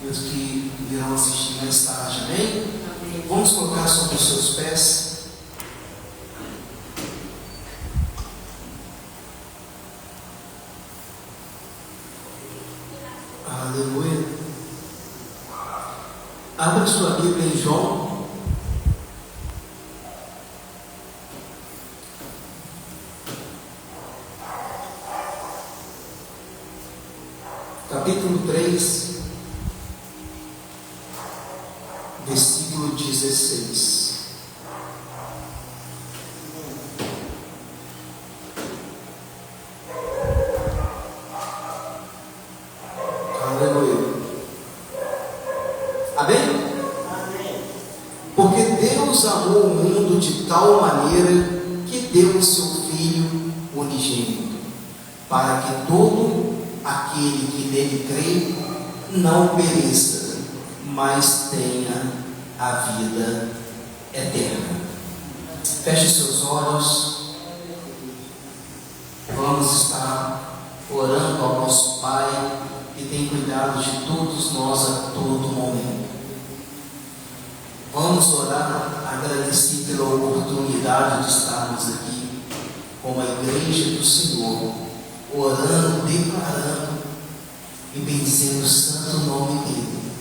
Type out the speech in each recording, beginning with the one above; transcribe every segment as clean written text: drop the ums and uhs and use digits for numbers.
e os que virão assistir mais tarde, amém? Vamos colocar sobre os seus pés. Aleluia. Abra sua Bíblia em João. Capítulo 3, versículo 16. Aleluia. Amém? Amém. Porque Deus amou o mundo de tal maneira que deu o seu Filho unigênito, para que todo aquele que nele crê não pereça, mas tenha a vida eterna. Feche seus olhos. Vamos estar orando ao nosso Pai, que tem cuidado de todos nós a todo momento. Vamos orar, agradecer pela oportunidade de estarmos aqui como a igreja do Senhor, orando, declarando e bendizendo o santo nome dele.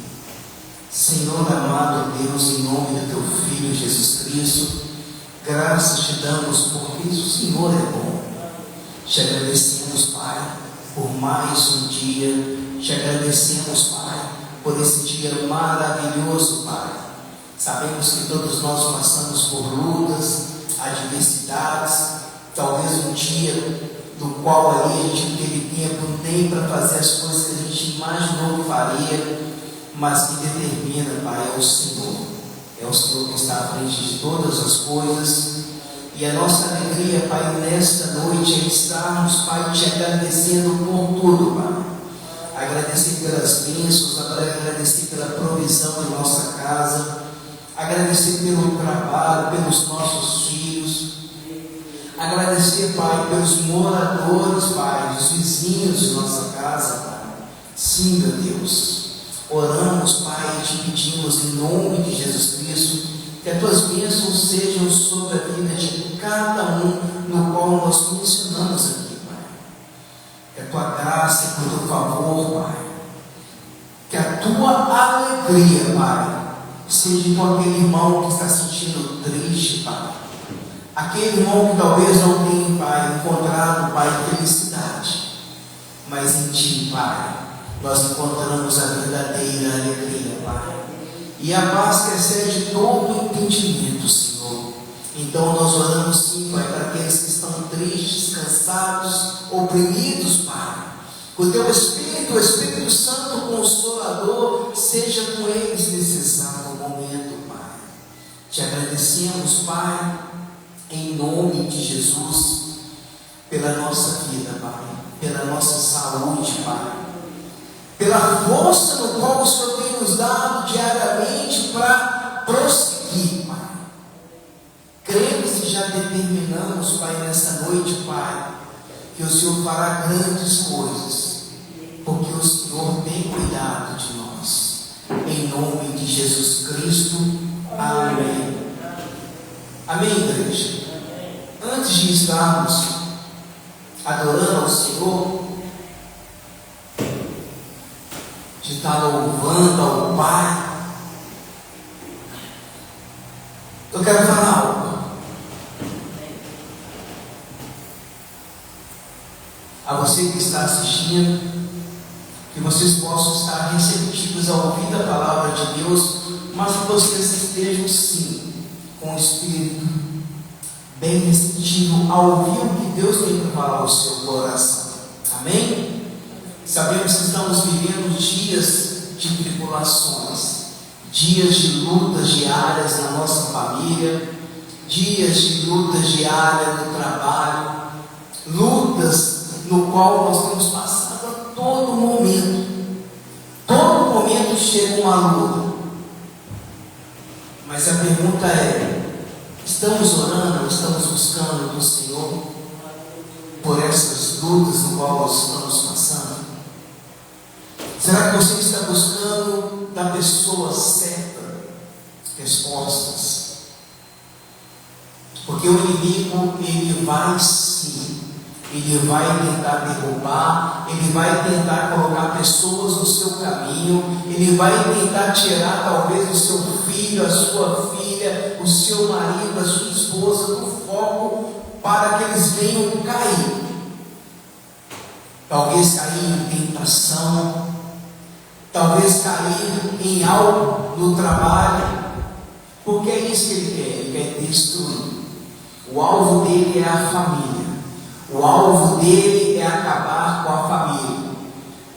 Senhor amado Deus, em nome do teu Filho Jesus Cristo, graças te damos porque o Senhor é bom. Te agradecemos, Pai, por mais um dia. Te agradecemos, Pai, por esse dia maravilhoso, Pai. Sabemos que todos nós passamos por lutas, adversidades, talvez um dia do qual ali a gente não teve tempo nem para fazer as coisas que a gente imaginou que faria, mas que determina, Pai, é o Senhor. É o Senhor que está à frente de todas as coisas. E a nossa alegria, Pai, nesta noite é estarmos, Pai, te agradecendo por tudo, Pai. Agradecer pelas bênçãos, agradecer pela provisão de nossa casa, agradecer pelo trabalho, pelos nossos filhos, agradecer, Pai, pelos moradores, Pai, os vizinhos de nossa casa, Pai. Sim, meu Deus, oramos, Pai, e te pedimos em nome de Jesus Cristo, que as tuas bênçãos sejam sobre a vida de cada um no qual nós mencionamos aqui, Pai. Que a tua graça e o teu favor, Pai, que a tua alegria, Pai, seja com aquele irmão que está se sentindo triste, Pai. Aquele irmão que talvez não tenha, Pai, encontrado, Pai, felicidade. Mas em Ti, Pai, nós encontramos a verdadeira alegria, Pai. E a paz que excede todo entendimento, Senhor. Então nós oramos sim, Pai, para aqueles que estão tristes, cansados, oprimidos, Pai. Que o Teu Espírito, o Espírito Santo Consolador, seja com eles nesse exato momento, Pai. Te agradecemos, Pai, em nome de Jesus, pela nossa vida, Pai, pela nossa saúde, Pai, pela força no qual o Senhor tem nos dado diariamente para prosseguir, Pai. Cremos e já determinamos, Pai, nessa noite, Pai, que o Senhor fará grandes coisas, porque o Senhor tem cuidado de nós. Em nome de Jesus Cristo, amém. Amém, igreja? Antes de estarmos adorando ao Senhor, de estar louvando ao Pai, eu quero falar algo. A você que está assistindo, que vocês possam estar receptivos a ouvir a palavra de Deus, mas que vocês estejam sim com o Espírito bem receptivo a ouvir o que Deus tem para falar ao seu coração. Amém? Sabemos que estamos vivendo dias de tribulações, dias de lutas diárias na nossa família, dias de lutas diárias no trabalho, lutas no qual nós temos passado a todo momento. Todo momento chega uma luta. Mas a pergunta é: estamos orando, estamos buscando do Senhor por essas lutas no qual nós estamos passando? Será que você está buscando pessoa certa respostas. Porque o inimigo, ele vai sim, ele vai tentar derrubar, ele vai tentar colocar pessoas no seu caminho, ele vai tentar tirar talvez o seu filho, a sua filha, o seu marido, a sua esposa do foco para que eles venham cair. Talvez cair em tentação, talvez cair em algo no trabalho, porque é isso que ele quer destruir. O alvo dele é a família, o alvo dele é acabar com a família,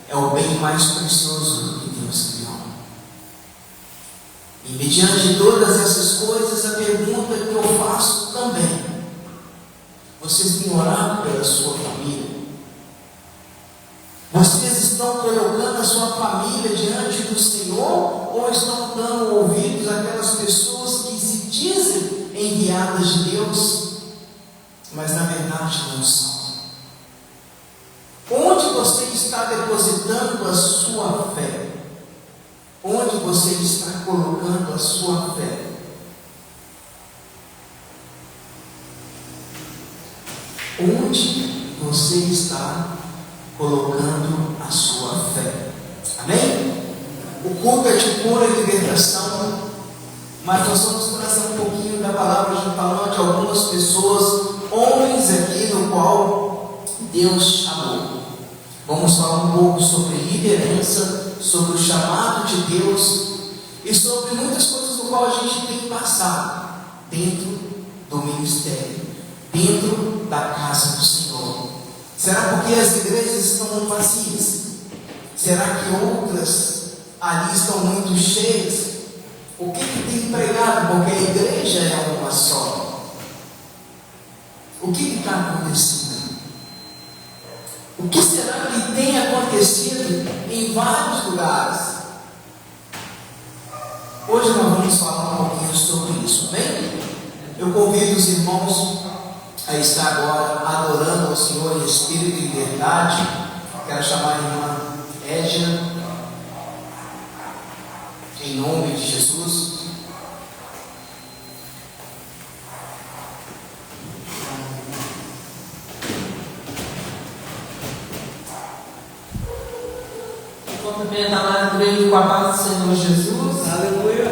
é o bem mais precioso que Deus criou. E mediante de todas essas coisas, a pergunta que eu faço também: vocês têm orado pela sua família? Vocês estão colocando a sua família diante do Senhor, ou estão dando ouvidos àquelas pessoas que se dizem enviadas de Deus, mas na verdade não são? Onde você está depositando a sua fé? Onde você está colocando a sua fé? Onde você está colocando a sua fé? Amém? O culto é de cura e libertação, mas nós vamos trazer um pouquinho da palavra de falando de algumas pessoas, homens aqui no qual Deus chamou. Vamos falar um pouco sobre liderança, sobre o chamado de Deus e sobre muitas coisas no qual a gente tem passado dentro do ministério, dentro da casa do Senhor. Será porque as igrejas estão vazias? Será que outras ali estão muito cheias? O que tem pregado? Porque a igreja é uma só. O que está acontecendo? O que será que tem acontecido em vários lugares? Hoje nós vamos falar um pouquinho sobre isso, amém? Eu convido os irmãos a estar agora adorando ao Senhor em espírito e verdade. Quero chamar a irmã Edna, em nome de Jesus. Cumprimentar a igreja com a paz do Senhor Jesus. Aleluia.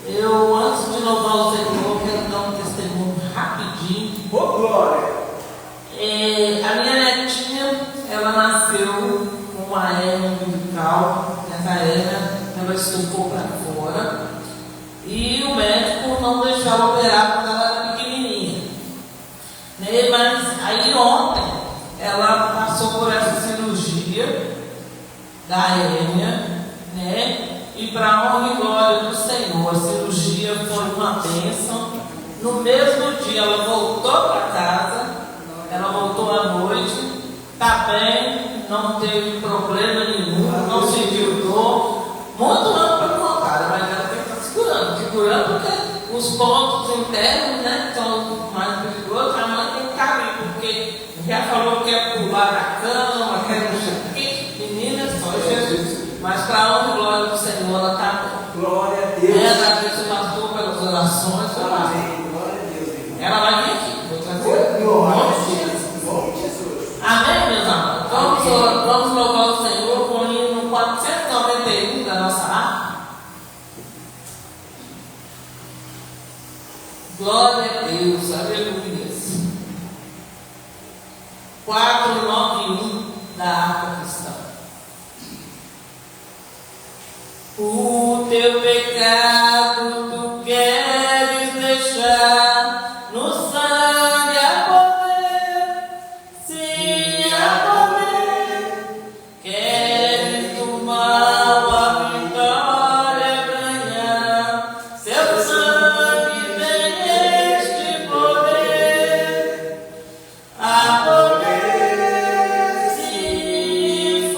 Eu, antes de louvar o Senhor, quero dar um testemunho rapidinho. Oh, glória! A minha netinha, ela nasceu com uma hérnia umbilical. Essa hérnia, ela estufou para fora. E o médico não deixou ela operar quando ela era pequenininha. Mas aí ontem, ela passou por essa cirurgia da hérnia, e para a honra e glória do Senhor, a cirurgia foi uma bênção. No mesmo dia ela voltou para casa, ela voltou à noite, está bem, não teve problema nenhum, não sentiu dor, muito não para contar, mas ela tem que estar segurando porque os pontos internos, são mais perigosos. A mãe tem que estar ali, porque já falou que quer pular da cama, quer não sei o quê. Menina, só Jesus. Mas para a honra e glória do Senhor, ela está bem. Glória a Deus. Agradeço o pastor pelas orações. Amém. Glória a Deus, irmão. Ela vai vir aqui. Vou trazer. Glória a Jesus. Amém, meus amados? Vamos louvar o Senhor com o hino 491 da nossa arte. Glória a Deus. Aleluia. 491 da harpa cristã. O teu pecado tu queres deixar, no sangue a poder, sim a poder. Queres do mal a vitória ganhar, seu sangue tem este poder, a poder sim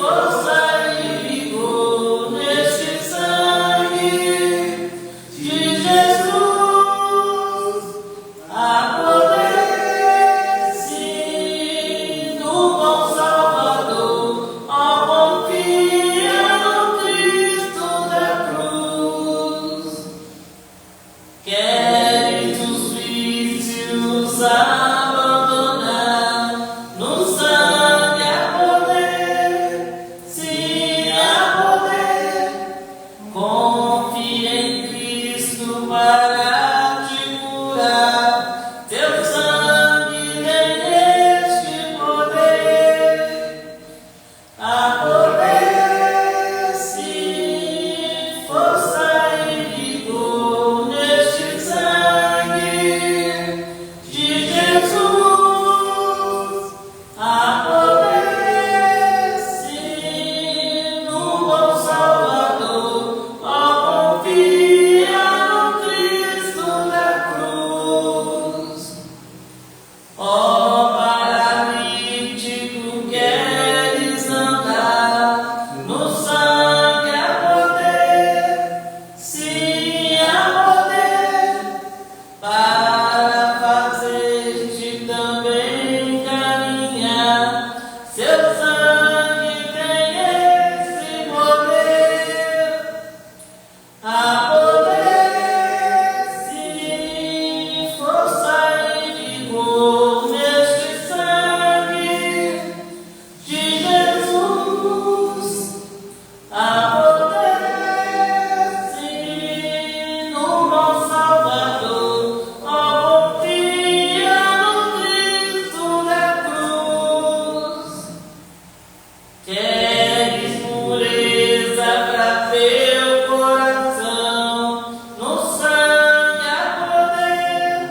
Queres pureza para teu coração, no sangue há poder,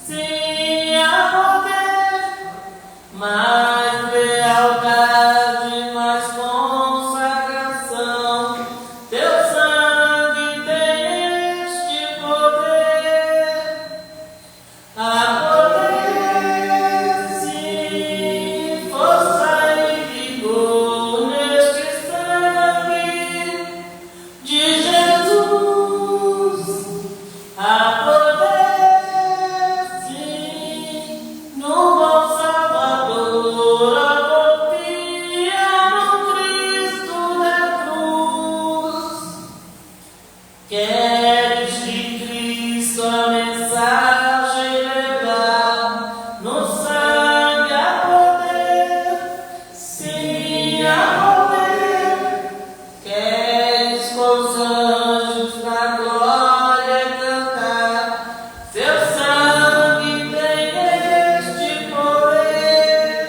sim há poder, mais lealdade, mais consagração, teu sangue tem este poder, há poder, sim, força e vigor neste sangue de Jesus, há poder, sim, no bom Salvador, a confia no Cristo da cruz. Queres de Cristo a mensagem levar, no sangue há poder, sim há poder. Queres com os anjos na glória cantar, seu sangue tem este poder,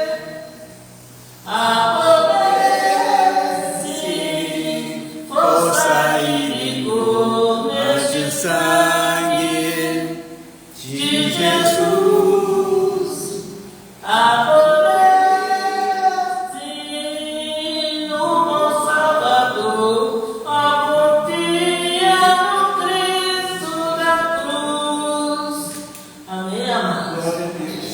há poder, sim, força e vigor neste Sangue de Jesus, há poder, sim, no bom Salvador, a confia no Cristo da cruz. Amém, amados? Glória a Deus.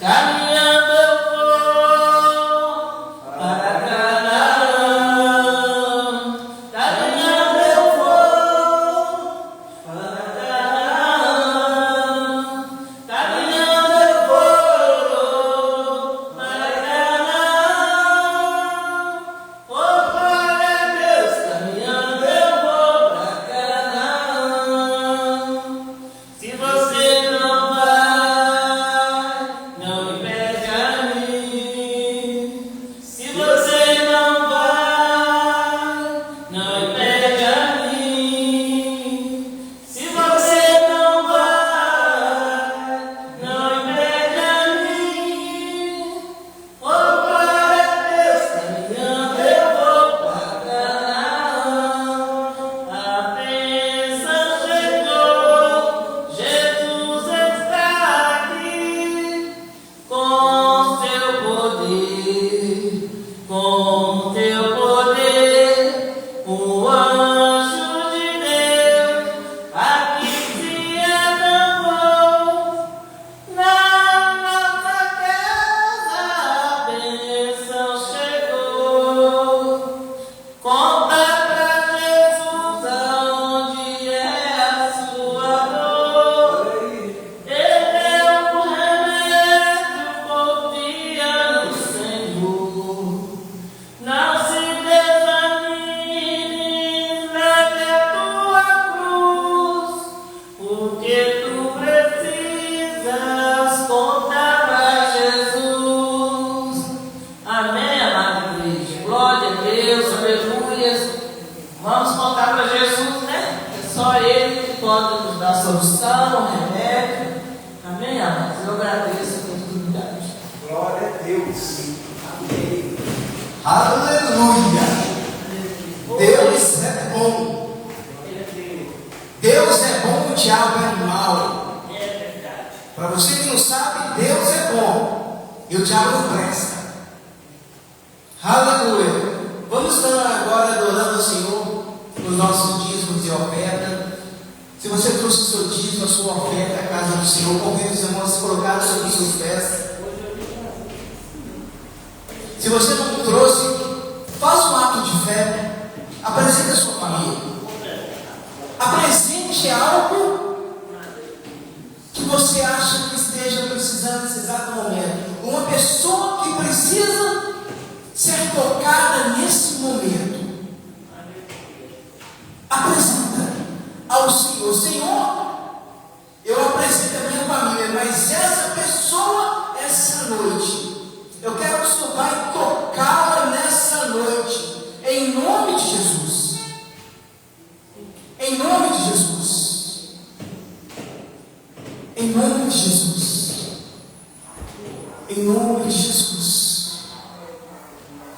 Caminhando eu vou para Canaã, caminhando eu vou para Canaã, caminhando eu vou para Canaã, oh glória a Deus, caminhando eu vou para Canaã. Se você não vai, não me pede a mim. Se você não vai, não me pede a mim. Se você não vai, não me pede a mim. Oh glória a Deus, caminhando eu vou para Canaã. A bênção chegou, Jesus está aqui, com teu poder, com teu poder, o anjo de Deus aqui se acamou, na nossa casa a bênção chegou. Conta pra Jesus aonde é a sua dor. Ele é o remédio, confia no Senhor. Não se desanime, leve a tua cruz. O que tu precisas, conta pra Jesus. Amém, amada igreja. Glória a Deus, aleluia. Vamos contar para Jesus, né? É só Ele que pode nos dar solução, remédio. Amém, amados? Eu agradeço a oportunidade. Glória a Deus. Amém. Aleluia! Deus é bom. Deus é bom e o diabo é mau. É verdade. Para você que não sabe, Deus é bom e o diabo não presta. Aleluia! Vamos estar agora adorando o Senhor nos nossos dízimos e oferta. Se você trouxe o seu dízimo, a sua oferta à casa do Senhor, convido os irmãos a se colocar sobre os seus pés. Se você não trouxe, faça um ato de fé. Apresente a sua família. Apresente algo que você acha que esteja precisando nesse exato momento. Uma pessoa que precisa ser tocada nesse momento. Apresenta ao Senhor. Senhor, eu apresento a minha família, mas essa pessoa, essa noite, eu quero que o Senhor vai tocá-la nessa noite, em nome de Jesus. Em nome de Jesus. Em nome de Jesus. Em nome de Jesus.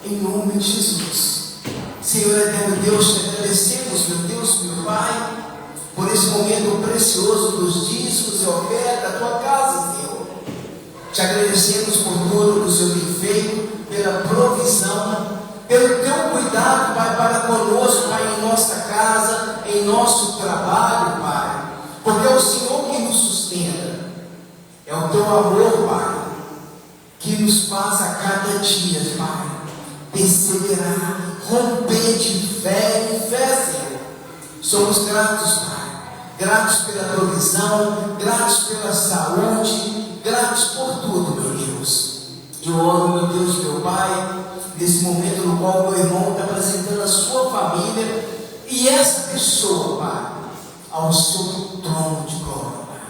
em nome de Jesus. Senhor eterno Deus, te agradecemos, meu Deus, meu Pai, por esse momento precioso dos dízimos e oferta da tua casa, Senhor. Te agradecemos por tudo que o Senhor tem feito, pela provisão, pelo teu cuidado, Pai, para conosco, Pai, em nossa casa, em nosso trabalho, Pai, porque é o Senhor que nos sustenta, é o teu amor, Pai, que nos faz a cada dia, Pai, perseverar, romper de fé em fé, Senhor. Somos gratos, Pai, gratos pela provisão, gratos pela saúde, gratos por tudo, meu Deus. Eu oro, meu Deus, meu Pai, nesse momento no qual meu irmão está apresentando a sua família e essa pessoa, Pai, ao seu trono de glória, Pai.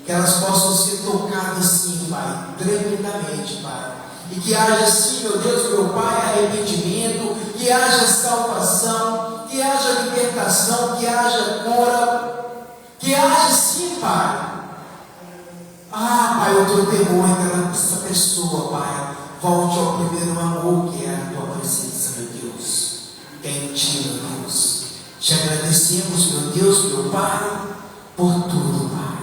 Que elas possam ser tocadas sim, Pai, tremendamente, Pai. E que haja sim, meu Deus, meu Pai, arrependimento, que haja salvação, que haja libertação, que haja cura, que haja sim, Pai. Ah, Pai, o teu temor é que essa pessoa, Pai, volte ao primeiro amor que é a tua presença, meu Deus, que é em ti, meu Deus. Te agradecemos, meu Deus, meu Pai, por tudo, Pai,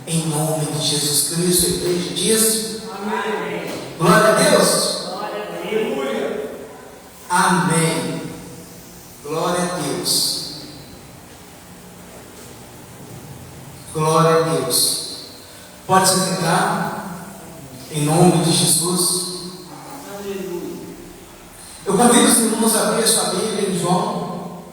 em nome de Jesus Cristo. A igreja diz: amém. Glória a Deus. Glória a Deus. Amém. Glória a Deus. Glória a Deus. Pode se sentar, em nome de Jesus. Eu convido os irmãos a abrir a sua Bíblia em João,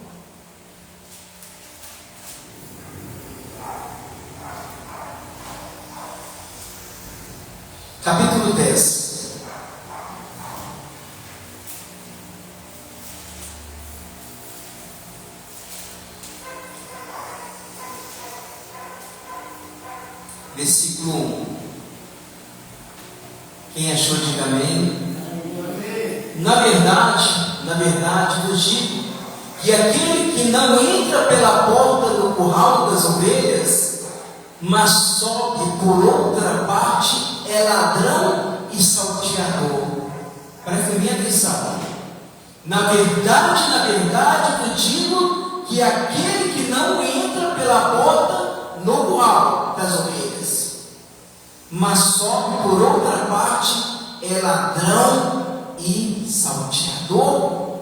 capítulo 10. Versículo 1. Quem achou, diga amém. Na verdade, vos digo que aquele que não entra pela porta do curral das ovelhas, mas sobe por outra parte, é ladrão e salteador. Preste bem atenção. Na verdade, vos digo que aquele que não entra pela porta no curral das ovelhas, mas sobe por outra parte, é ladrão e salteador.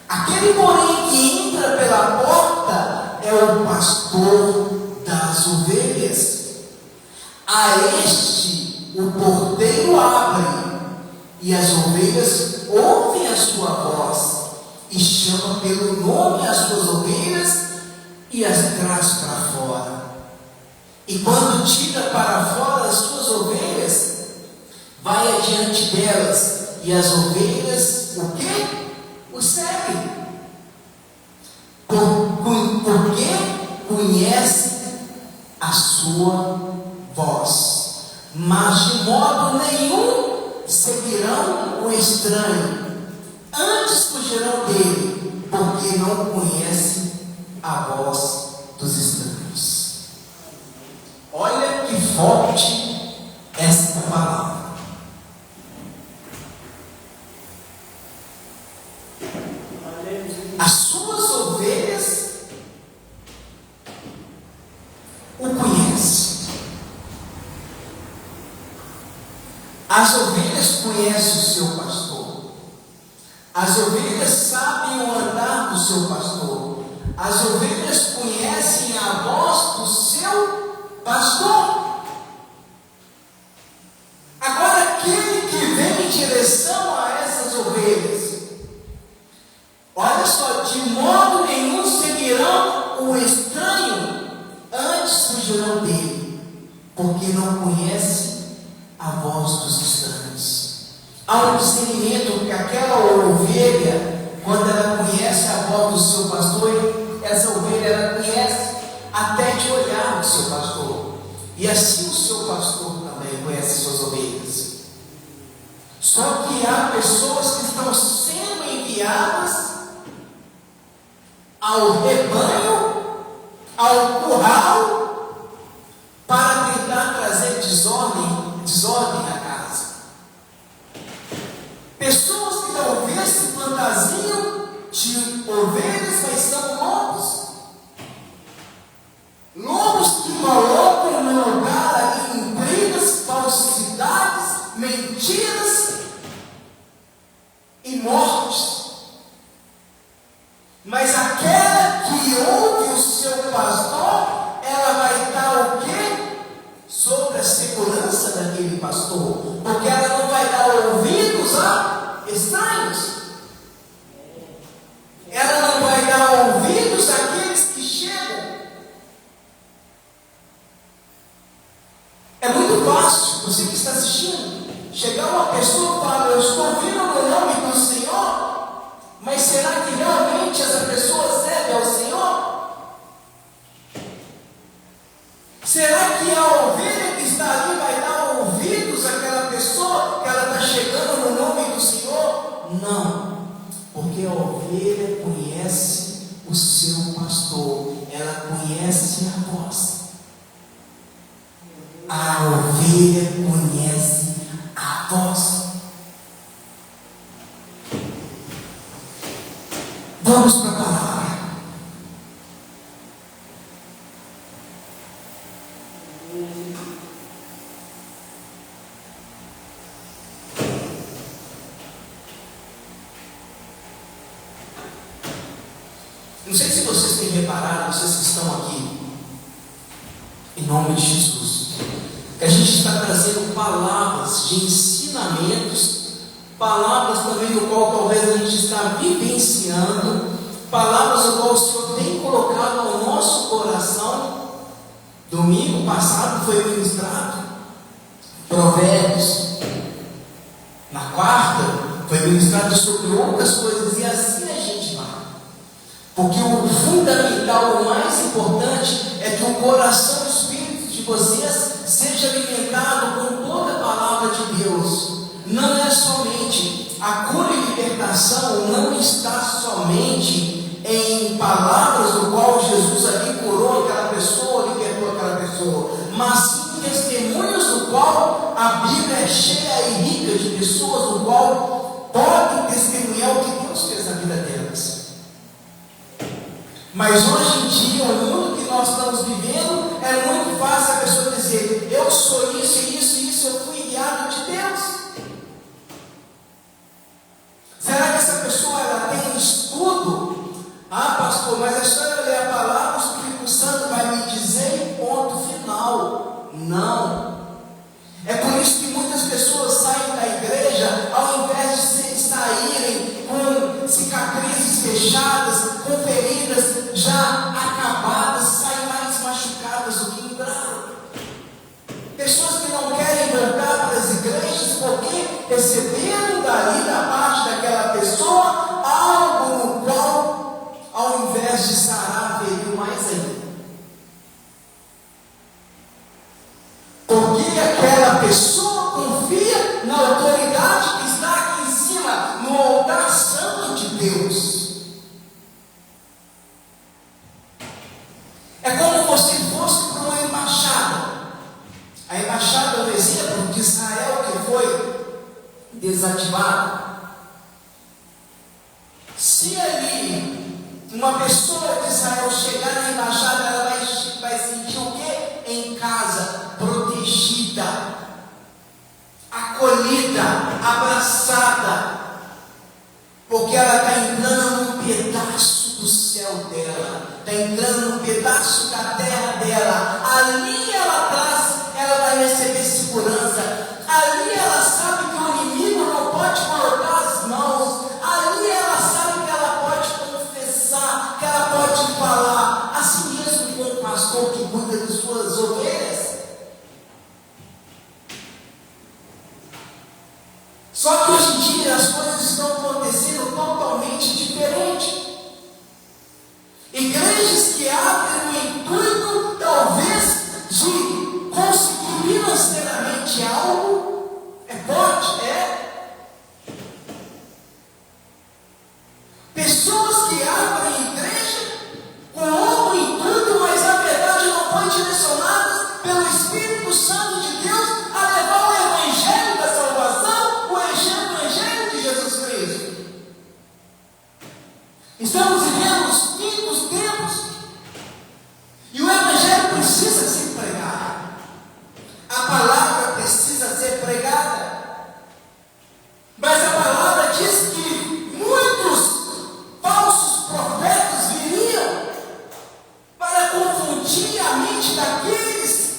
Aquele, porém, que entra pela porta é o pastor das ovelhas. A este o porteiro abre, e as ovelhas ouvem a sua voz, e chama pelo nome as suas ovelhas e as traz para fora. E quando tira para fora as suas ovelhas, vai adiante delas, e as ovelhas, o quê? O seguem. Porque conhece a sua voz, mas de modo nenhum seguirão o estranho, antes fugirão dele, porque não conhece a voz dos estranhos. Olha que forte esta palavra. As suas ovelhas o conhecem. As ovelhas conhecem o seu pastor. As ovelhas sabem o andar do seu pastor. As ovelhas conhecem a voz do seu pastor. Agora, aquele que vem em direção a essas ovelhas, olha só, de modo nenhum seguirão o estranho, antes fugirão dele, porque não conhece a voz dos estranhos. Há um discernimento que aquela ovelha, quando ela conhece a voz do seu pastor, essa ovelha ela conhece até de olhar o seu pastor. E assim o seu pastor também conhece suas ovelhas. Só que há pessoas que estão sendo enviadas ao rebanho, ao curral, para tentar trazer desordem à casa. Pessoas que que talvez se fantasiam de ovelhas, mas são lobos. Lobos que colocam no lugar ali intrigas, falsidades, mentiras e mortes. Mas aquela que ouve o seu pastor, ela vai estar o quê? Sobre a segurança daquele pastor. Porque ela não vai dar ouvidos a estranhos. Ela não vai dar ouvidos àqueles que chegam. É muito fácil, você que está assistindo, chegar uma pessoa e falar: eu estou ouvindo no nome do Senhor, mas será que realmente essa pessoa serve ao Senhor? Será que a ovelha que está ali vai dar ouvidos àquela pessoa que ela está chegando no nome do Senhor? Não, porque a ovelha conhece o seu pastor, ela conhece a voz. A ovelha conhece a voz. Vamos para a palavra. Não sei se vocês têm reparado, vocês que estão aqui, em nome de Jesus, que a gente está trazendo palavras de ensinamentos, palavras também no qual talvez a gente está vivenciando, palavras no qual o Senhor tem colocado ao nosso coração. Domingo passado foi ministrado Provérbios, na quarta foi ministrado sobre outras coisas, e assim a gente vai. Porque o fundamental, o mais importante, é que o coração e o espírito de vocês seja alimentado com toda a palavra de Deus. Não é somente a cura e libertação, não está somente em palavras do qual Jesus ali curou aquela pessoa, libertou aquela pessoa, mas sim testemunhos do qual a Bíblia é cheia e rica de pessoas do qual podem testemunhar o que Deus fez na vida delas. Mas hoje em dia, o mundo que nós estamos vivendo, é muito fácil a pessoa dizer: eu sou isso, isso, isso, eu fui guiado de Deus. Será que essa pessoa ela tem um estudo? Ah, pastor, mas é só eu ler a palavra, o Espírito Santo vai me dizer ponto final. Não. É por isso que muitas pessoas saem da igreja, ao invés de saírem com cicatrizes fechadas, com feridas já acabadas, saem mais machucadas do que entraram. Pessoas que não querem voltar para as igrejas porque receberam dali da parte daquela pessoa algo no qual, ao invés de sarar, feriu mais ainda. Porque aquela pessoa confia na autoridade que está aqui em cima, no altar santo de Deus. É como você fosse para uma embaixada. A embaixada é um exemplo de Israel que foi desativado. Se ali uma pessoa de Israel chegar na embaixada, ela vai sentir o quê? Em casa, protegida, acolhida, abraçada, porque ela está entrando num pedaço do céu dela, está entrando num pedaço da terra dela. Ali ela vai receber segurança. Ali ela sabe que o inimigo não pode colocar as mãos. Ali ela sabe que ela pode confessar, que ela pode falar, assim mesmo com o pastor que cuida das suas ovelhas. Só que hoje em dia as coisas estão acontecendo totalmente diferente. Igrejas que abrem o intuito, talvez, de conseguir financeiramente algo, pessoas que abrem igreja com outro intuito, mas na verdade não foram direcionadas pelo Espírito Santo de Deus a levar o Evangelho da salvação, o Evangelho de Jesus Cristo. Cristo. Estamos vivendo os fins dos tempos. E o Evangelho precisa ser pregado. A palavra precisa ser pregada. Mas a palavra diz que muitos falsos profetas viriam para confundir a mente daqueles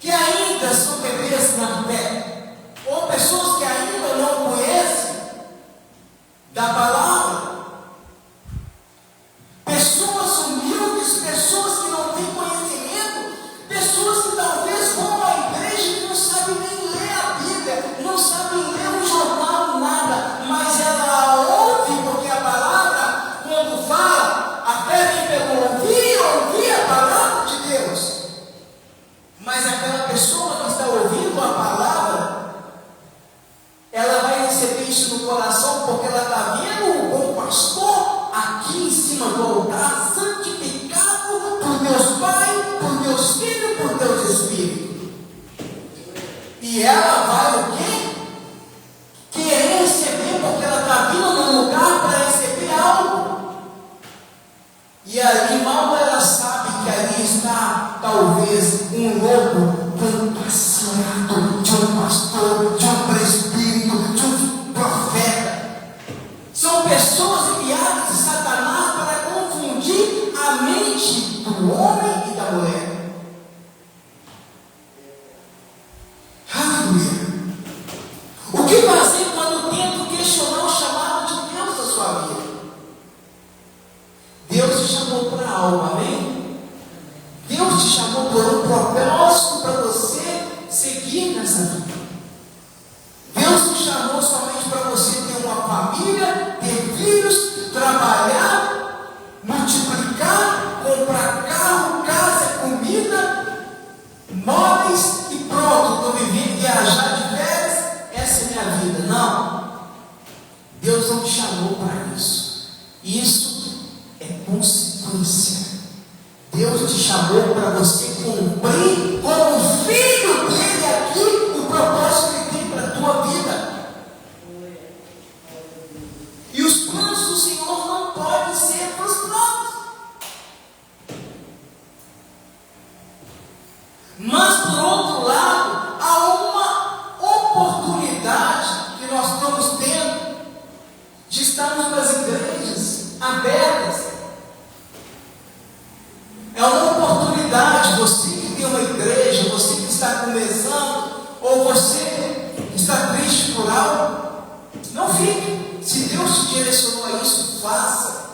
que ainda são bebês na fé, ou pessoas que ainda não conhecem da palavra. Pessoas humildes, pessoas que não têm conhecimento, pessoas que talvez vão à igreja e não sabem nem ler a Bíblia, não sabem ler um jornal, nada, mas ela ouve, porque a palavra, quando fala, a fé vem pelo ouvir a palavra de Deus. Mas aquela pessoa que está ouvindo a palavra, ela vai receber isso no coração, porque ela está vendo o bom pastor aqui em cima do altar, santificado por Deus Pai, por Deus Filho, por Deus Espírito. E ela vai o quê? Querer receber, porque ela está vindo num lugar para receber algo. E ali mal ela sabe que ali está talvez um lobo fantasiado de um pastor, de um presbítero, de um profeta. São pessoas enviadas de Satanás para confundir a mente do homem e da mulher. Aleluia. O que fazer quando tento questionar o chamado de Deus da sua vida? Deus te chamou para algo, amém? Deus te chamou por um propósito para você seguir nessa vida. Deus te chamou somente para você ter uma família, ter filhos, trabalhar, multiplicar, comprar carro, casa, comida, móveis e pronto, estou vivendo, viajar de férias, essa é a minha vida. Não. Deus não te chamou para isso. Isso é consequência. Deus te chamou para você cumprir como filho dele aqui o propósito que ele tem para a tua vida. E os planos do Senhor não podem ser frustrados. Mas por outro lado, há uma oportunidade que nós estamos tendo de estarmos nas igrejas abertas. É uma oportunidade, você que tem uma igreja, você que está começando, ou você que está triste por algo, não fique. Se Deus te direcionou a isso, faça.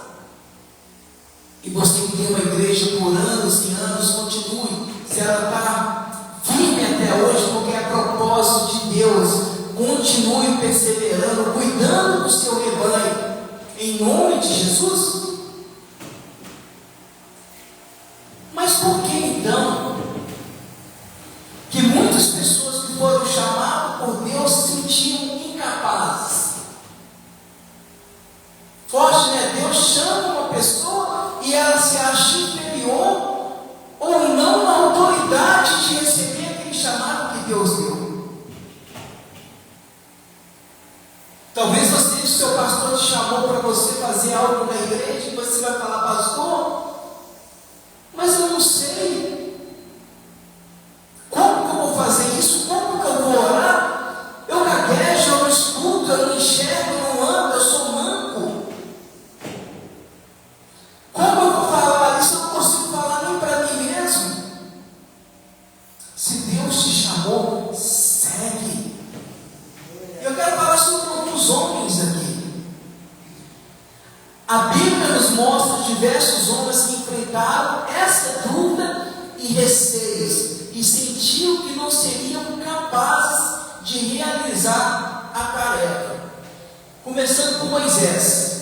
E você que tem uma igreja por anos e anos, continue. Se ela está firme até hoje, porque é propósito de Deus, continue perseverando, cuidando do seu rebanho, em nome de Jesus. Mas por que então que muitas pessoas que foram chamadas por Deus se sentiam incapazes? Forte, né? Deus chama uma pessoa e ela se acha inferior ou não na autoridade de receber aquele chamado que Deus deu. Talvez você, o seu pastor te chamou para você fazer algo na igreja e você vai falar, pastor, mas eu não sei. Como que eu vou fazer isso? Como que eu vou orar? Eu gaguejo, eu não escuto, eu não enxergo, eu não ando, eu sou manco. Como eu vou falar isso? Eu não consigo falar nem para mim mesmo. Se Deus te chamou, segue. Eu quero falar sobre alguns homens aqui. A Bíblia nos mostra diversos homens que enfrentaram essa dúvida e receios e sentiam que não seriam capazes de realizar a tarefa. Começando com Moisés.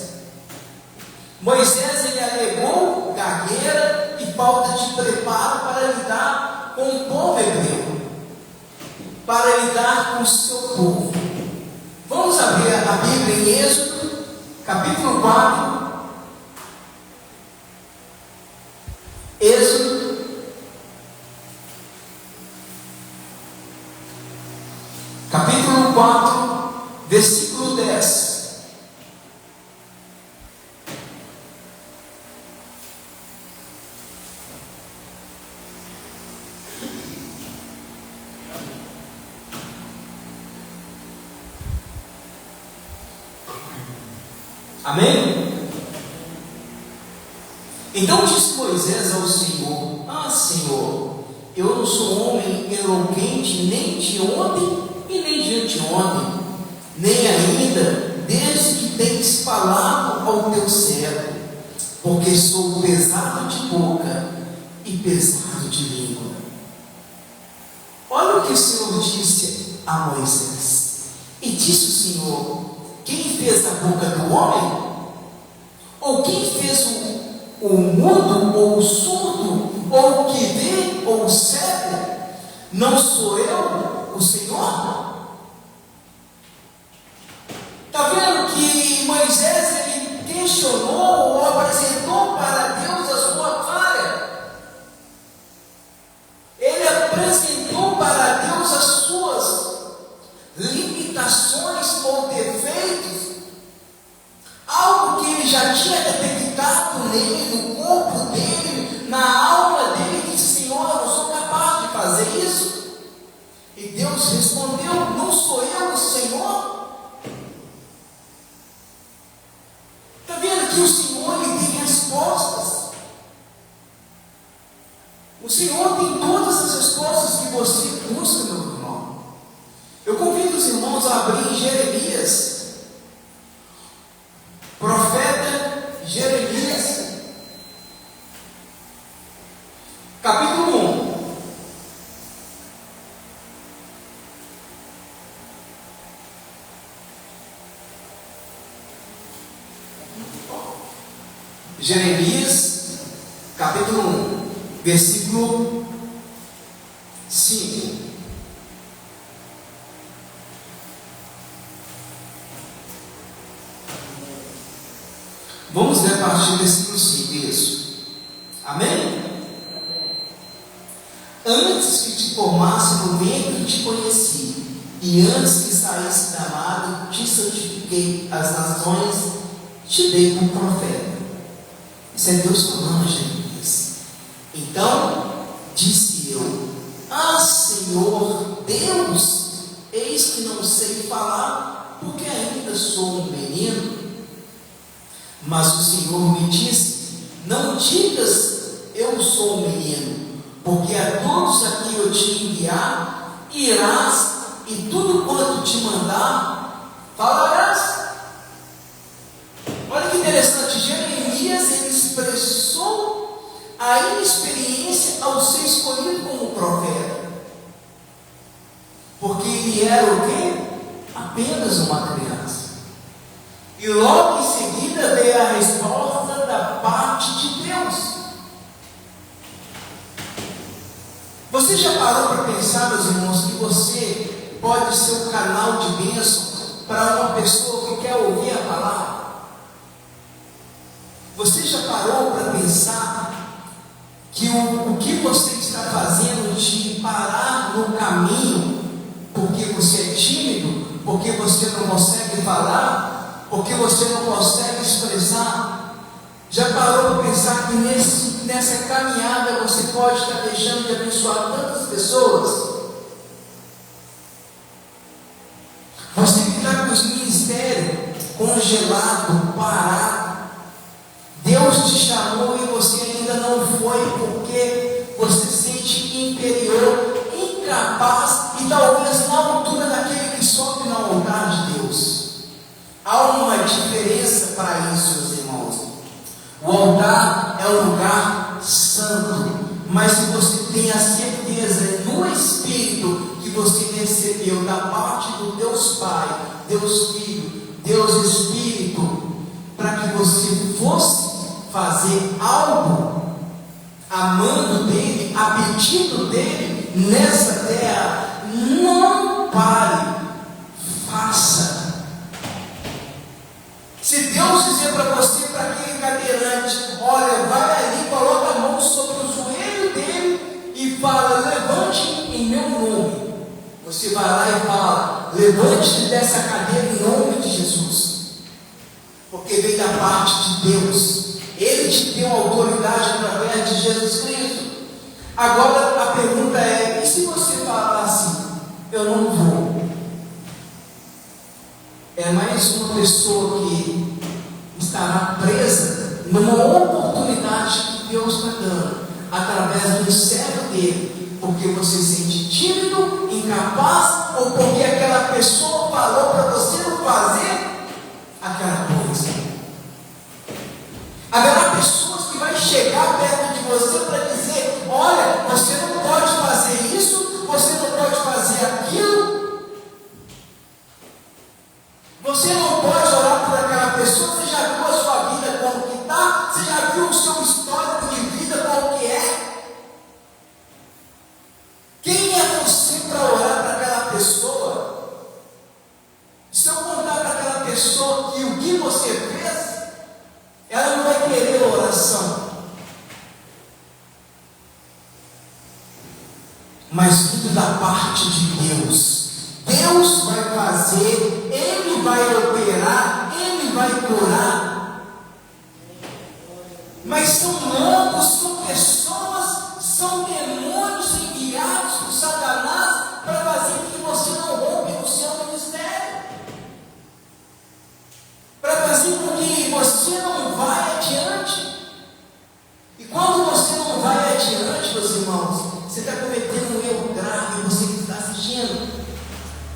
Moisés, ele alegou gagueira e falta de preparo para lidar com o povo hebreu, para lidar com o seu povo. Vamos abrir a Bíblia em Êxodo, capítulo 4. Êxodo, capítulo 4, versículo 10. Amém? Então disse Moisés ao Senhor: Ah, Senhor, eu não sou homem eloquente nem de ontem e nem de anteontem, nem ainda desde que tens falado ao teu servo, porque sou pesado de boca e pesado de língua. Olha o que o Senhor disse a Moisés. E disse o Senhor: quem fez a boca do homem? Ou quem fez o mudo, ou o surdo, ou o que vê, ou o cego? Não sou eu, o Senhor? Está vendo que Moisés ele questionou ou apresentou para Deus a sua falha? Ele apresentou para Deus as suas limitações ou defeitos, algo que ele já tinha detectado nele, no corpo dele, na alma dele, e disse: Senhor, eu não sou capaz de fazer isso. E Deus respondeu: não sou eu, o Senhor? Está vendo que o Senhor ele tem respostas? O Senhor tem todas as respostas que você busca, meu irmão. Eu convido os irmãos a abrir em Jeremias, profeta Jeremias, capítulo 1. Jeremias, capítulo 1, versículo 5. Vamos ler a partir do versículo 5, isso. Amém? Antes que te formasse no ventre te conheci, e antes que saísse da madre te santifiquei, as nações te dei como profeta. Isso é Deus falando, Jeremias. Então disse eu: Ah, Senhor Deus, eis que não sei falar, porque ainda sou um menino. Mas o Senhor me disse: não digas eu sou um menino, porque a todos a quem eu te enviar, irás, e tudo quanto te mandar, falarás. Olha que interessante, Jeremias ele expressou a inexperiência ao ser escolhido como profeta, porque ele era o quê? Apenas uma criança. E logo em seguida veio a resposta da parte de Deus. Você já parou para pensar, meus irmãos, que você pode ser um canal de bênção para uma pessoa que quer ouvir a palavra? Você já parou para pensar que o que você está fazendo te parar no caminho porque você é tímido, porque você não consegue falar, porque você não consegue expressar? Já parou para pensar que nessa caminhada você pode estar deixando de abençoar tantas pessoas? Você que está com os ministérios congelados, parados, Deus te chamou e você ainda não foi porque você se sente inferior, incapaz e talvez na altura daquele que sobe no altar de Deus. Há uma diferença para isso, meus irmãos. O altar é um lugar santo, mas se você tem a certeza no Espírito que você recebeu da parte do Deus Pai, Deus Filho, Deus Espírito, para que você fosse fazer algo amando dele, a pedido dele nessa terra, não pare, faça. Se Deus dizer para você, para aquele cadeirante: olha, vai ali, coloca a mão sobre o joelho dele e fala: levante em meu nome. Você vai lá e fala: levante dessa cadeira em nome de Jesus, porque veio da parte de Deus. Ele te deu autoridade através de Jesus Cristo. Agora a pergunta é: e se você falar assim, eu não vou? É mais uma pessoa que estará presa numa oportunidade que Deus está dando, através do servo dele, porque você se sente tímido, incapaz, ou porque aquela pessoa falou para você não fazer aquela coisa. Haverá pessoas que vão chegar perto de você para dizer: olha, você não pode fazer isso, você não pode fazer aquilo, você não pode orar por aquela pessoa. Você já viu a sua vida como que está? Você já viu o seu histórico de vida qual que é? Quem é você para orar para aquela pessoa? Se eu contar para aquela pessoa que o que você fez, ela não vai querer oração. Mas tudo da parte de Deus. Deus vai fazer, Ele vai operar, Ele vai curar. Mas são lobos, são pessoas, são demônios enviados por Satanás para fazer com que você não rompe o seu ministério, para fazer com que você não vai adiante. E quando você não vai adiante, meus irmãos, você está cometendo um erro grave, você que está assistindo.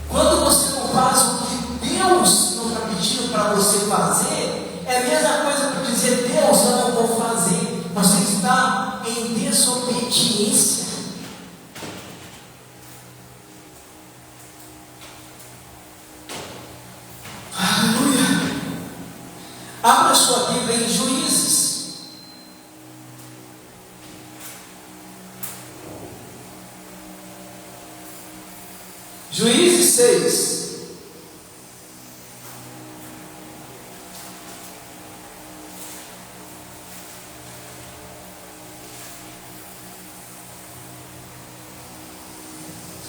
Quando você não faz o que Deus não está pedindo para você fazer, é a mesma coisa que dizer: Deus, eu não vou fazer. Você está em desobediência. Aleluia. Abra sua Bíblia em Juízes. Juízes 6.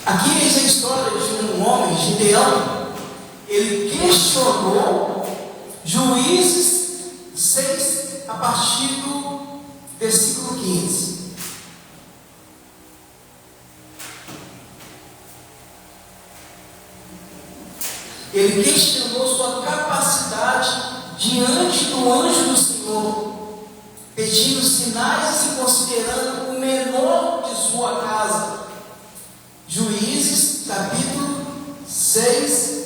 Aqui é a história de um homem, Gideão. Ele questionou. Juízes 6, a partir do versículo 15. Ele questionou sua capacidade diante do anjo do Senhor, pedindo sinais e se considerando o menor de sua casa. Juízes, capítulo 6,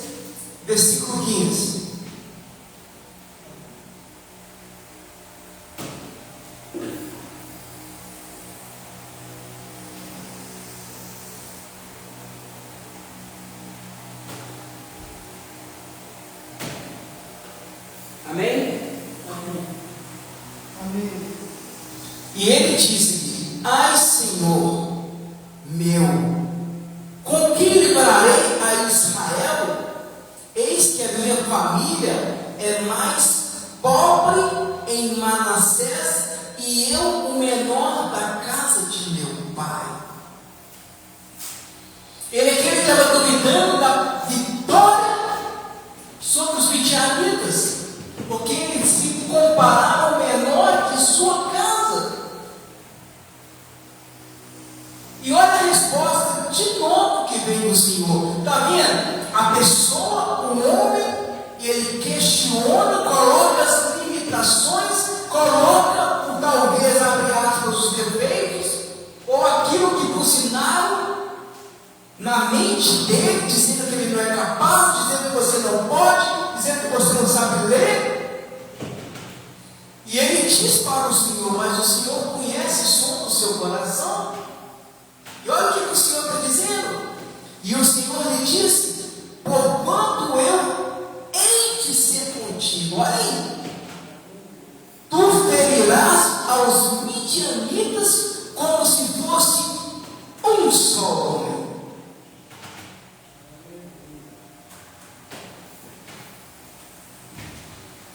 versículo 15. Amém? Amém. E ele disse-lhe: ai, Senhor meu, com que livrarei a Israel? Eis que a minha família é mais pobre em Manassés, e eu o menor da casa de meu pai. Ele estava duvidando da vitória sobre os midianitas, porque ele se comparava ao menor de sua casa. E olha a resposta de novo que vem do Senhor. Está vendo? A pessoa, o homem, ele questiona, coloca as limitações, coloca o talvez, abre aspas, os defeitos, ou aquilo que buzinaram na mente dele, dizendo que ele não é capaz, dizendo que você não pode, dizendo que você não sabe ler. E ele diz para o Senhor: mas o Senhor conhece o som do seu coração. E olha o que o Senhor está dizendo. E o Senhor lhe disse: porquanto eu hei de ser contigo. Olha aí. Tu ferirás aos midianitas como se fosse um só homem.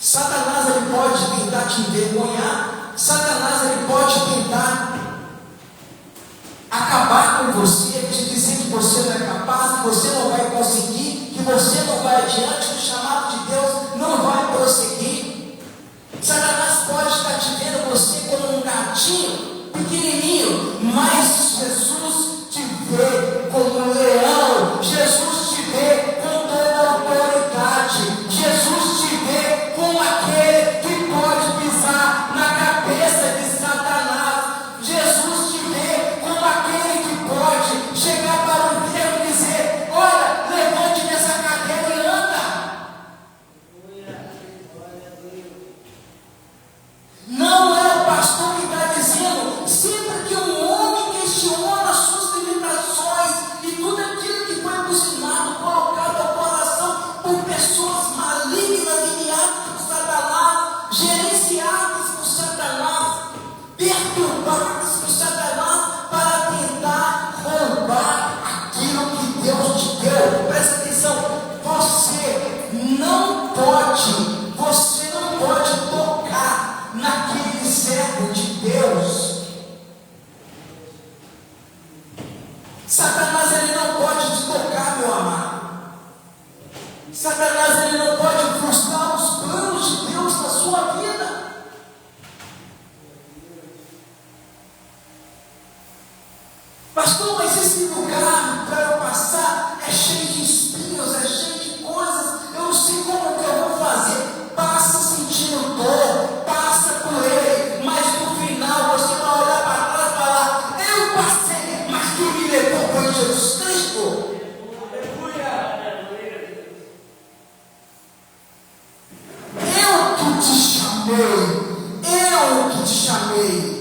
Satanás, ele pode tentar te envergonhar. Satanás, ele pode tentar acabar com você, te dizer que você não é capaz, que você não vai conseguir, que você não vai adiante, que o chamado de Deus não vai prosseguir. Satanás pode estar te vendo você como um gatinho pequenininho, mas Jesus te vê como um leão. Jesus te vê com toda a autoridade. Jesus te vê como aquele que te chamei.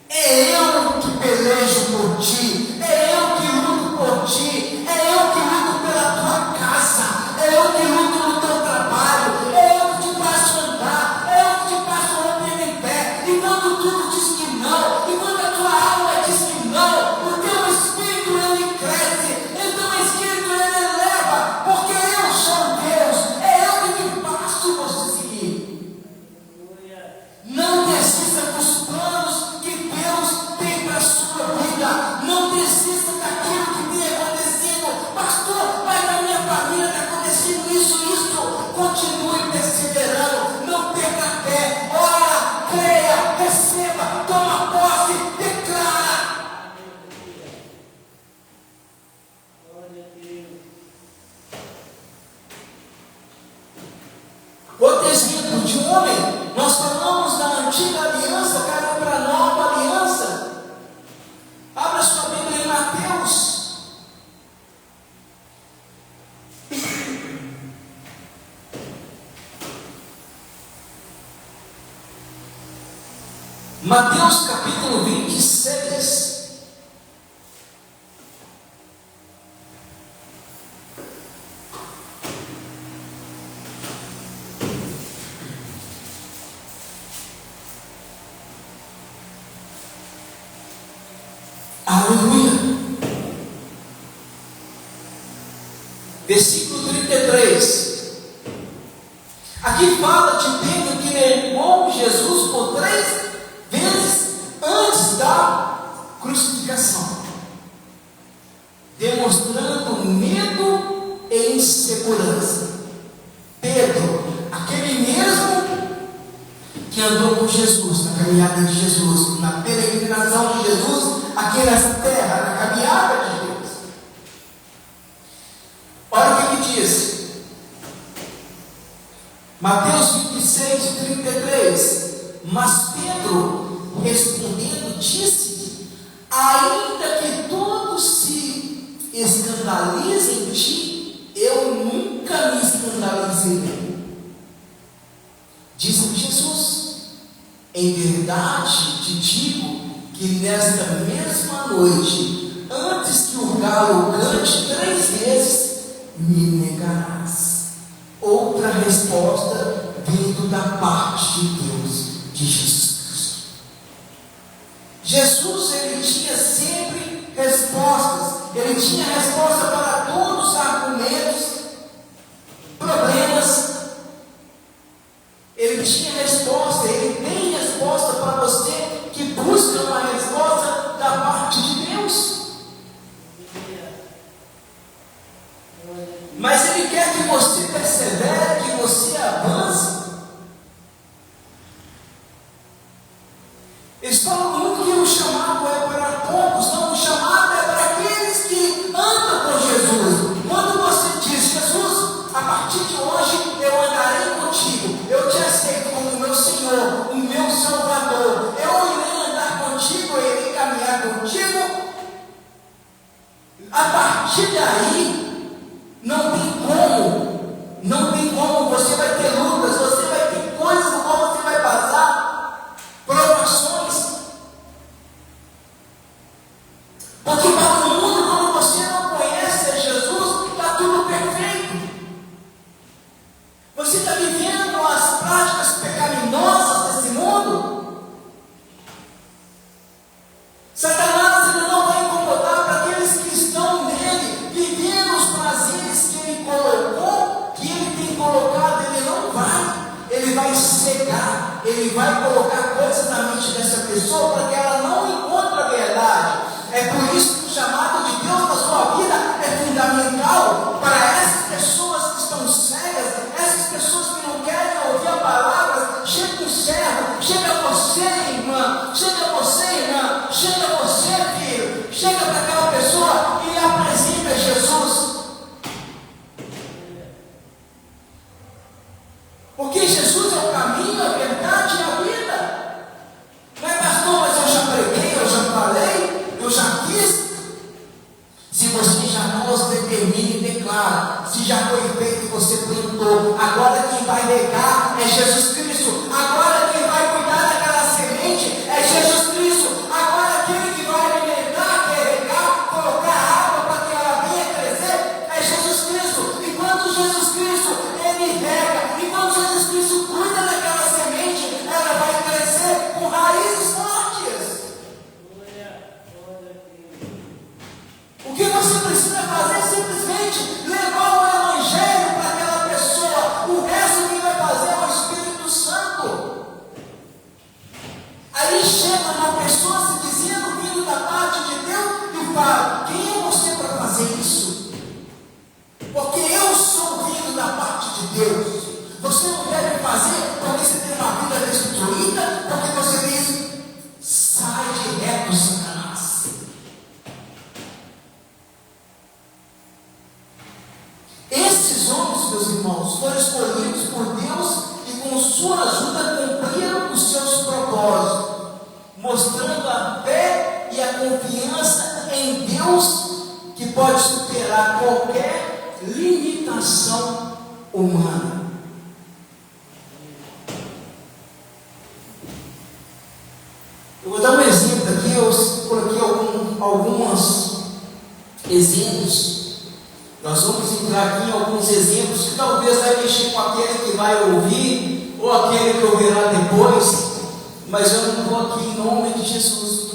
É eu que pelejo por ti, é eu que luto por ti, é eu que luto pela tua casa, é eu que luto no teu trabalho, é eu que te faço andar, é eu que te faço romper em pé. E quando tudo diz que não, e quando a tua alma diz que não, o teu espírito ele cresce, e o teu espírito ele eleva, porque eu sou Deus, é eu que te faço você seguir. Não desista dos planos que Deus tem para a sua vida. Não desista daquilo que tem acontecido. Pastor, mas na minha família está acontecendo isso. Continue perseverando. Não perca a fé. Ora, creia, receba, toma posse, declara. Outro exemplo de homem. Nós falamos da antiga aliança, cara, para a nova aliança. Abra sua Bíblia em Mateus. Mateus capítulo 26. Aleluia. Versículo 33. Aqui fala de Pedro que negou Jesus por 3 vezes antes da crucificação, demonstrando medo e insegurança. Pedro, aquele mesmo que andou com Jesus, na caminhada de Jesus, na peregrinação de Jesus, aqui nessa terra, na caminhada de Deus. Olha o que ele diz. Mateus 26, 33. Mas Pedro, respondendo, disse: ainda que todos se escandalizem em ti, eu nunca me escandalizei. Disse Jesus: em verdade te digo que nesta mesma noite, antes que o galo cante 3 vezes, me negarás. Outra resposta vindo da parte de Deus, de Jesus Cristo. Jesus, ele tinha sempre respostas. Ele tinha resposta para todos os argumentos, problemas. Ele tinha resposta, ele tem resposta para você que busca uma resposta da parte de Deus. Mas ele quer que você persevere, que você avance. Eles falam muito que o chamado é para poucos, não, o chamado é para aqueles que andam com Jesus. Quando você diz: Jesus, a partir de hoje eu andarei contigo, eu te aceito como meu Senhor, o meu Salvador, eu irei andar contigo, eu irei caminhar contigo. A partir daí, não tem como, você vai ter lutas, você vai ter coisas no qual você vai passar, provações. Porque para o mundo, quando você não conhece Jesus, está tudo perfeito. Você está vivendo as práticas pecaminosas desse mundo. Satanás ele não vai incomodar para aqueles que estão nele, vivendo os prazeres que ele colocou, que ele tem colocado. Ele não vai, ele vai cegar, ele vai colocar coisas na mente dessa pessoa para que ela não encontre a verdade. É por isso que o chamado de Deus na sua vida é fundamental para essas pessoas que estão cegas, essas pessoas que não querem ouvir a palavra. Chega um servo, chega você, irmã, chega você, irmã, chega você, filho, chega para aquela pessoa e apresenta Jesus. Porque Jesus é o caminho, a verdade e a vida. Não é, pastor, mas eu já preguei, eu já falei, eu já fiz. Se você já não os determina e declara, se já foi feito, você plantou. Agora quem vai regar é Jesus Cristo. Agora quem vai cuidar da Você não deve fazer porque você tem uma vida destruída, porque você diz, sai de reto, Satanás. Esses homens, meus irmãos, foram escolhidos por Deus e com sua ajuda cumpriram os seus propósitos, mostrando a fé e a confiança em Deus que pode superar qualquer limitação humana. Eu vou dar um exemplo aqui, eu coloquei alguns exemplos. Nós vamos entrar aqui em alguns exemplos que talvez vai mexer com aquele que vai ouvir, ou aquele que ouvirá depois, mas eu não estou aqui em nome de Jesus.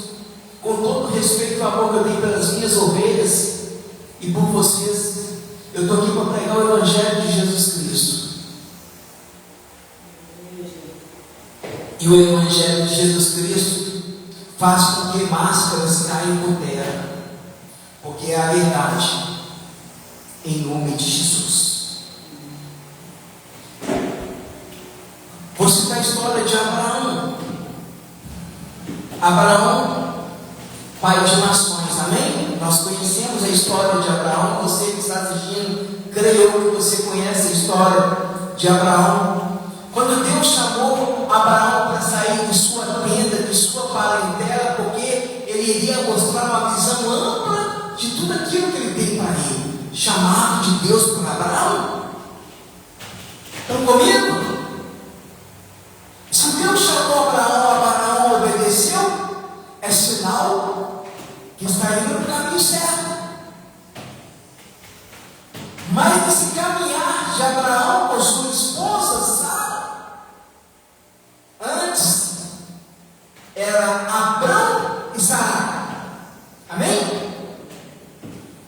Com todo o respeito e amor que eu tenho pelas minhas ovelhas e por vocês, eu estou aqui para pregar o Evangelho de Jesus Cristo. E o Evangelho de Jesus Cristo faz com que máscaras caiam por terra, porque é a verdade, em nome de Jesus. Vou citar a história de Abraão. Abraão, pai de nações, amém? Nós conhecemos a história de Abraão. Você que está assistindo, creio que você conhece a história de Abraão. Quando Deus chamou Abraão para sair de sua tenda, de sua parentela, porque ele iria mostrar uma visão ampla de tudo aquilo que ele tem para ele. Chamado de Deus para Abraão. Estão comigo? Se Deus chamou Abraão obedeceu, é sinal que está indo no caminho certo. Mas nesse caminhar de Abraão com sua esposa Sara, antes era Abrão e Sara. Amém?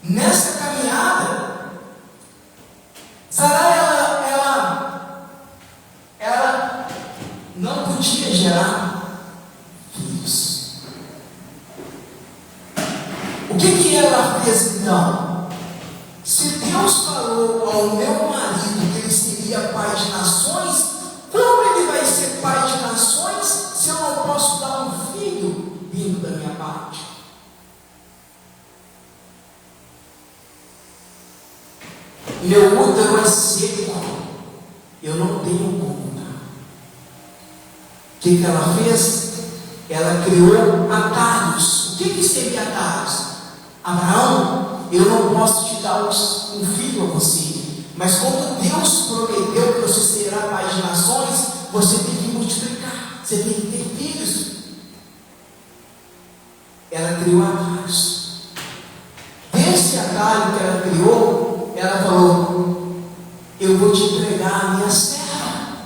Nessa caminhada, Sara ela não podia gerar filhos. O que ela fez então? Se Deus falou ao meu marido que ele seria pai de nações, como ele vai ser pai de nações se eu não posso dar um filho vindo da minha parte? Meu útero é seco, eu não tenho como dar. O que ela fez? Ela criou atalhos. O que seria atalhos? Abraão, eu não posso te dar um filho a você, mas como Deus prometeu que você será pai de nações, você tem que multiplicar, você tem que ter filhos. Ela criou atalhos. Desse atalho que ela criou, ela falou, eu vou te entregar a minha serva.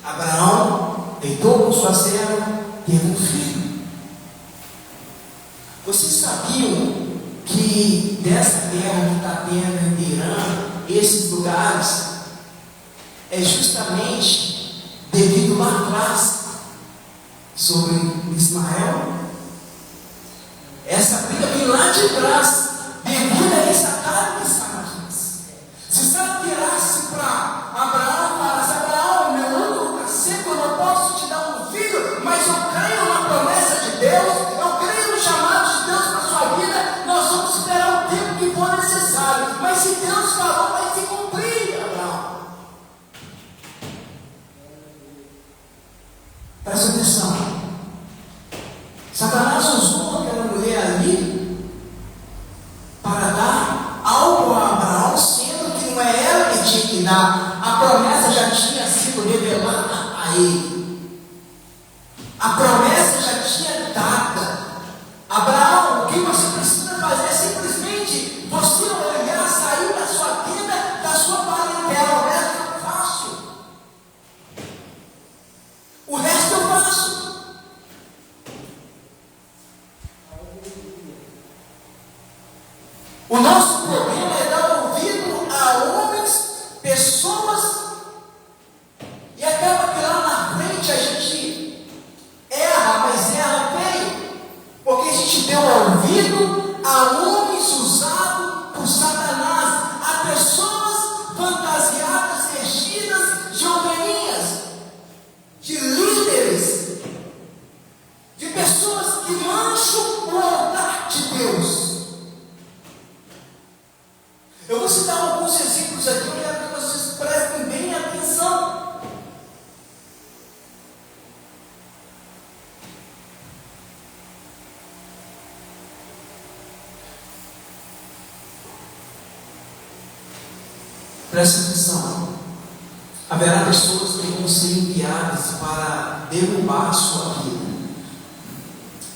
Abraão deitou com sua serva, teve um filho. Vocês sabiam que dessa guerra que está tendo em Irã, esses lugares, é justamente devido lá atrás, sobre Ismael? Essa briga vem lá de trás, devido a esse atalho que está aqui. Se Sara virasse para Abraão e falasse, Abraão, meu útero está seco, eu não posso te dar um filho, mas eu creio na promessa de Deus, eu creio no chamado de Deus para a sua vida, nós vamos esperar o tempo que for necessário, mas se Deus falou, vai se cumprir, Abraão. Presta atenção. Satanás usou aquela mulher ali para dar algo a Abraão, sendo que não é ela que tinha que dar. A promessa já tinha sido revelada a ele. A promessa já tinha dada. Abraão, o que você precisa fazer é simplesmente você olhar, sair da sua tenda, da sua parentela. O resto eu faço. O resto eu faço. O nosso problema é dar ouvido a homens, pessoas, e acaba que lá na frente a gente erra, mas erra feio, porque a gente deu ouvido a homens usados por Satanás, a pessoas fantasiadas, vestidas Presta atenção. Haverá pessoas que vão ser enviadas para derrubar a sua vida.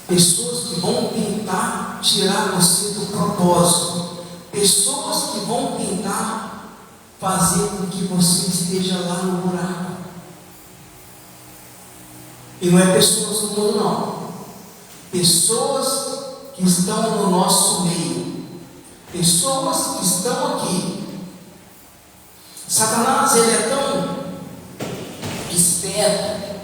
Pessoas que vão tentar tirar você do propósito. Pessoas que vão tentar fazer com que você esteja lá no buraco. E não é pessoas do mundo, não. Pessoas que estão no nosso meio. Pessoas que estão aqui. Satanás, ele é tão esperto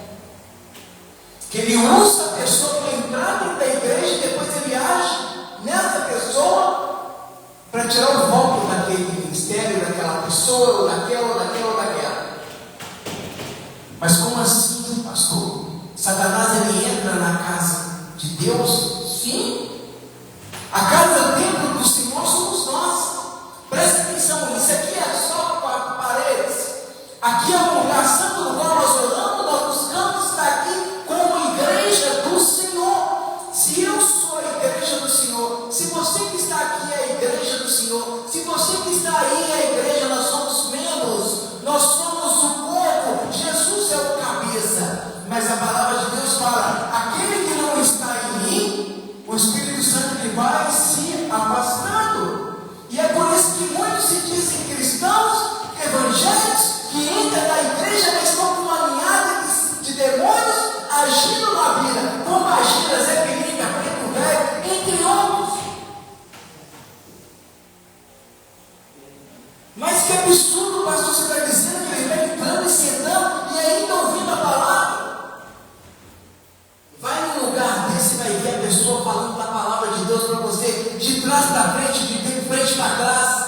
que ele usa a pessoa para entrar dentro da igreja e depois ele age nessa pessoa para tirar o foco daquele ministério, daquela pessoa, ou daquela. Mas como assim, pastor? Satanás, ele entra na casa de Deus? Sim. A casa do templo do Senhor somos nós. Presta atenção, isso aqui é só 4 paredes. Aqui é um lugar santo no qual nós oramos, nós buscamos estar aqui como igreja do Senhor. Se eu sou a igreja do Senhor, se você que está aqui é a igreja do Senhor, se você que está aí é a igreja, nós somos membros, nós somos o corpo, Jesus é o cabeça. Mas a palavra de Deus fala: aquele que não está em mim, o Espírito Santo que vai se afastando. E é por isso que muitos se dizem cristãos, evangélicos, que entram na igreja, mas estão com uma ninhada de demônios agindo na vida, como agira Zé Piringa, Preto Velho, entre outros. Mas que absurdo, pastor, você está dizendo que ele vai entrando e sentando e ainda ouvindo a palavra? Vai num lugar desse e vai ver a pessoa falando da palavra de Deus para você, de trás para frente, de frente para trás.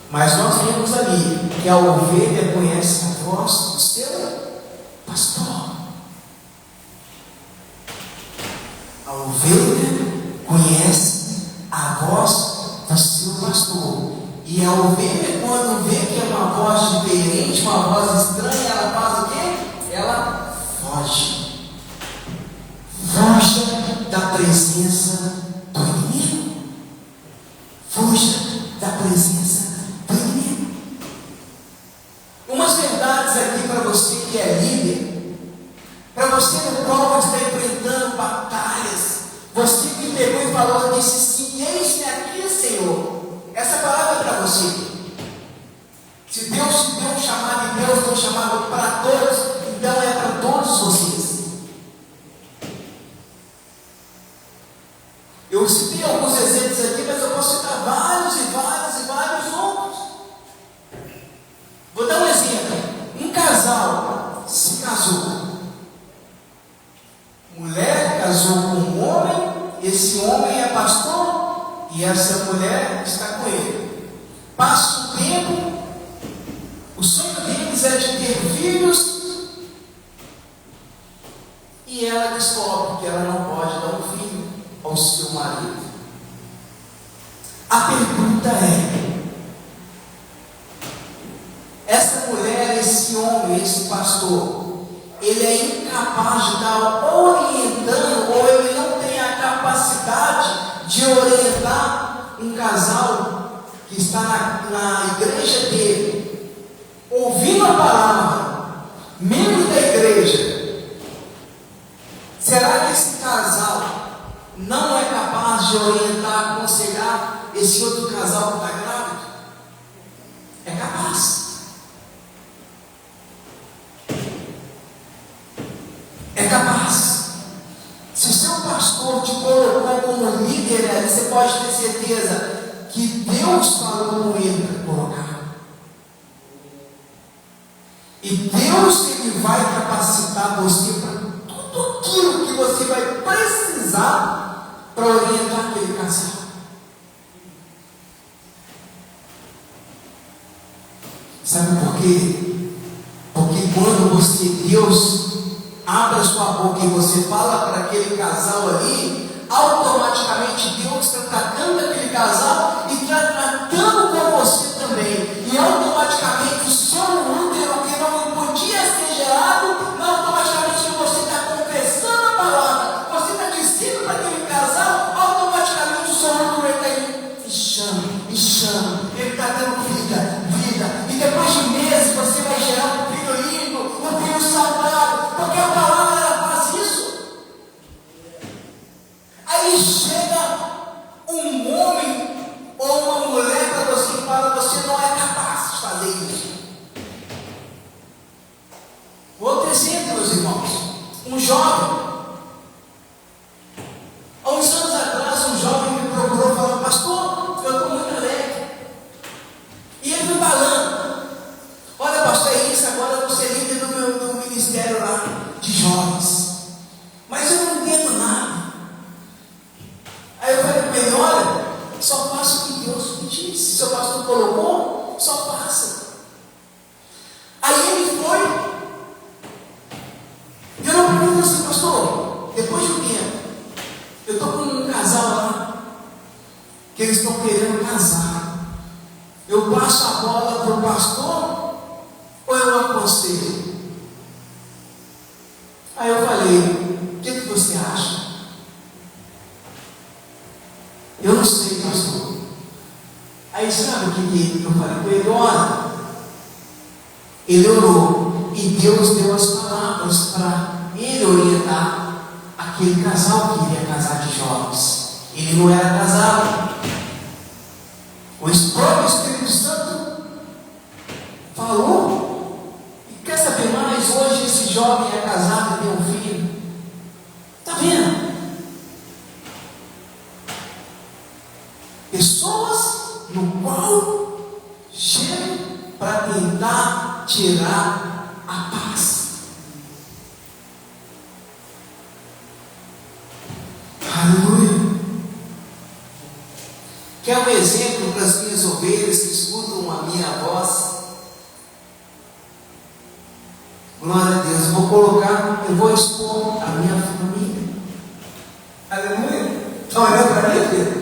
Mas nós vemos ali que a ovelha conhece a voz do seu pastor. A ovelha conhece a voz do seu pastor. E a ovelha, quando vê que é uma voz diferente, uma voz estranha, ela faz o quê? Ela foge. Fuja da presença do inimigo. Fuja da presença do inimigo. Umas verdades aqui para você que é líder, para você no qual está enfrentando batalhas, você que pegou e falou, disse sim, eis-me aqui, Senhor. Essa palavra é para você. Se Deus te deu um chamado e Deus deu um chamado para todos, então é para todos vocês. Eu citei alguns exemplos aqui, mas eu posso citar vários outros. Vou dar um exemplo. Um casal se casou. Mulher casou com um homem, esse homem é pastor e essa mulher está com ele. Passa o tempo, o sonho deles é de ter filhos e ela descobre que ela não pode dar um filho ao seu marido. A pergunta é: essa mulher, esse homem, esse pastor, ele é incapaz de estar orientando, ou ele não tem a capacidade de orientar um casal que está na igreja dele, ouvindo a palavra, membro da igreja? Será que esse casal não é capaz de orientar, aconselhar esse outro casal que está grávido? É capaz. É capaz. Se o seu pastor te colocou como líder ali, você pode ter certeza que Deus falou com ele para colocar. E Deus, ele vai capacitar você para tudo aquilo que você vai precisar para orientar aquele casal. Sabe por quê? Porque quando Deus abre a sua boca e você fala para aquele casal ali, automaticamente Deus está tratando aquele casal e está tratando com você também. E automaticamente o seu útero, que não podia ser gerado, automaticamente você está confessando a palavra, você está dizendo para que eles estão querendo casar. Eu passo a bola para o pastor ou eu aconselho? Aí eu falei, o que você acha? Eu não sei, pastor. Aí sabe o que eu falei com ele? Ora, ele orou e Deus deu as palavras para ele orientar aquele casal que iria casar de jovens. Ele não era casado. O próprio Espírito Santo falou. E quer saber mais? Hoje esse jovem é casado e tem um filho. Está vendo? Pessoas no qual chegam para tentar tirar a paz. Aleluia. Quer um exemplo para as minhas ovelhas que escutam a minha voz? Glória a Deus. Eu vou expor a minha família. Aleluia. Estão olhando para mim, filho?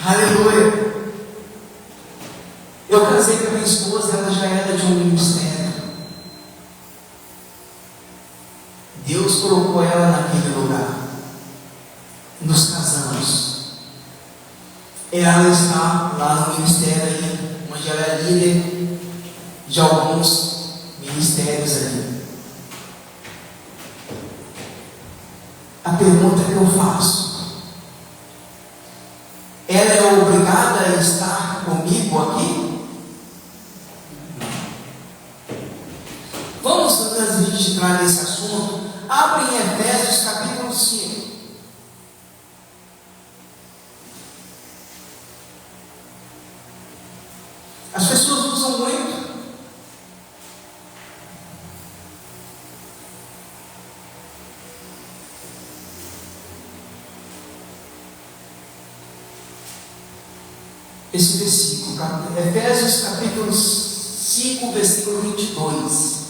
Aleluia. Eu casei com a minha esposa, ela já era de um ministério. Deus colocou ela naquele lugar. Nos casamos. Ela está lá no ministério aí, onde ela é líder de alguns ministérios ali. A pergunta que eu faço: ela é obrigada a estar comigo aqui? Vamos, antes de a gente entrar nesse assunto, abre em Efésios capítulo 5. As pessoas usam muito esse versículo, Efésios capítulo 5, versículo 22.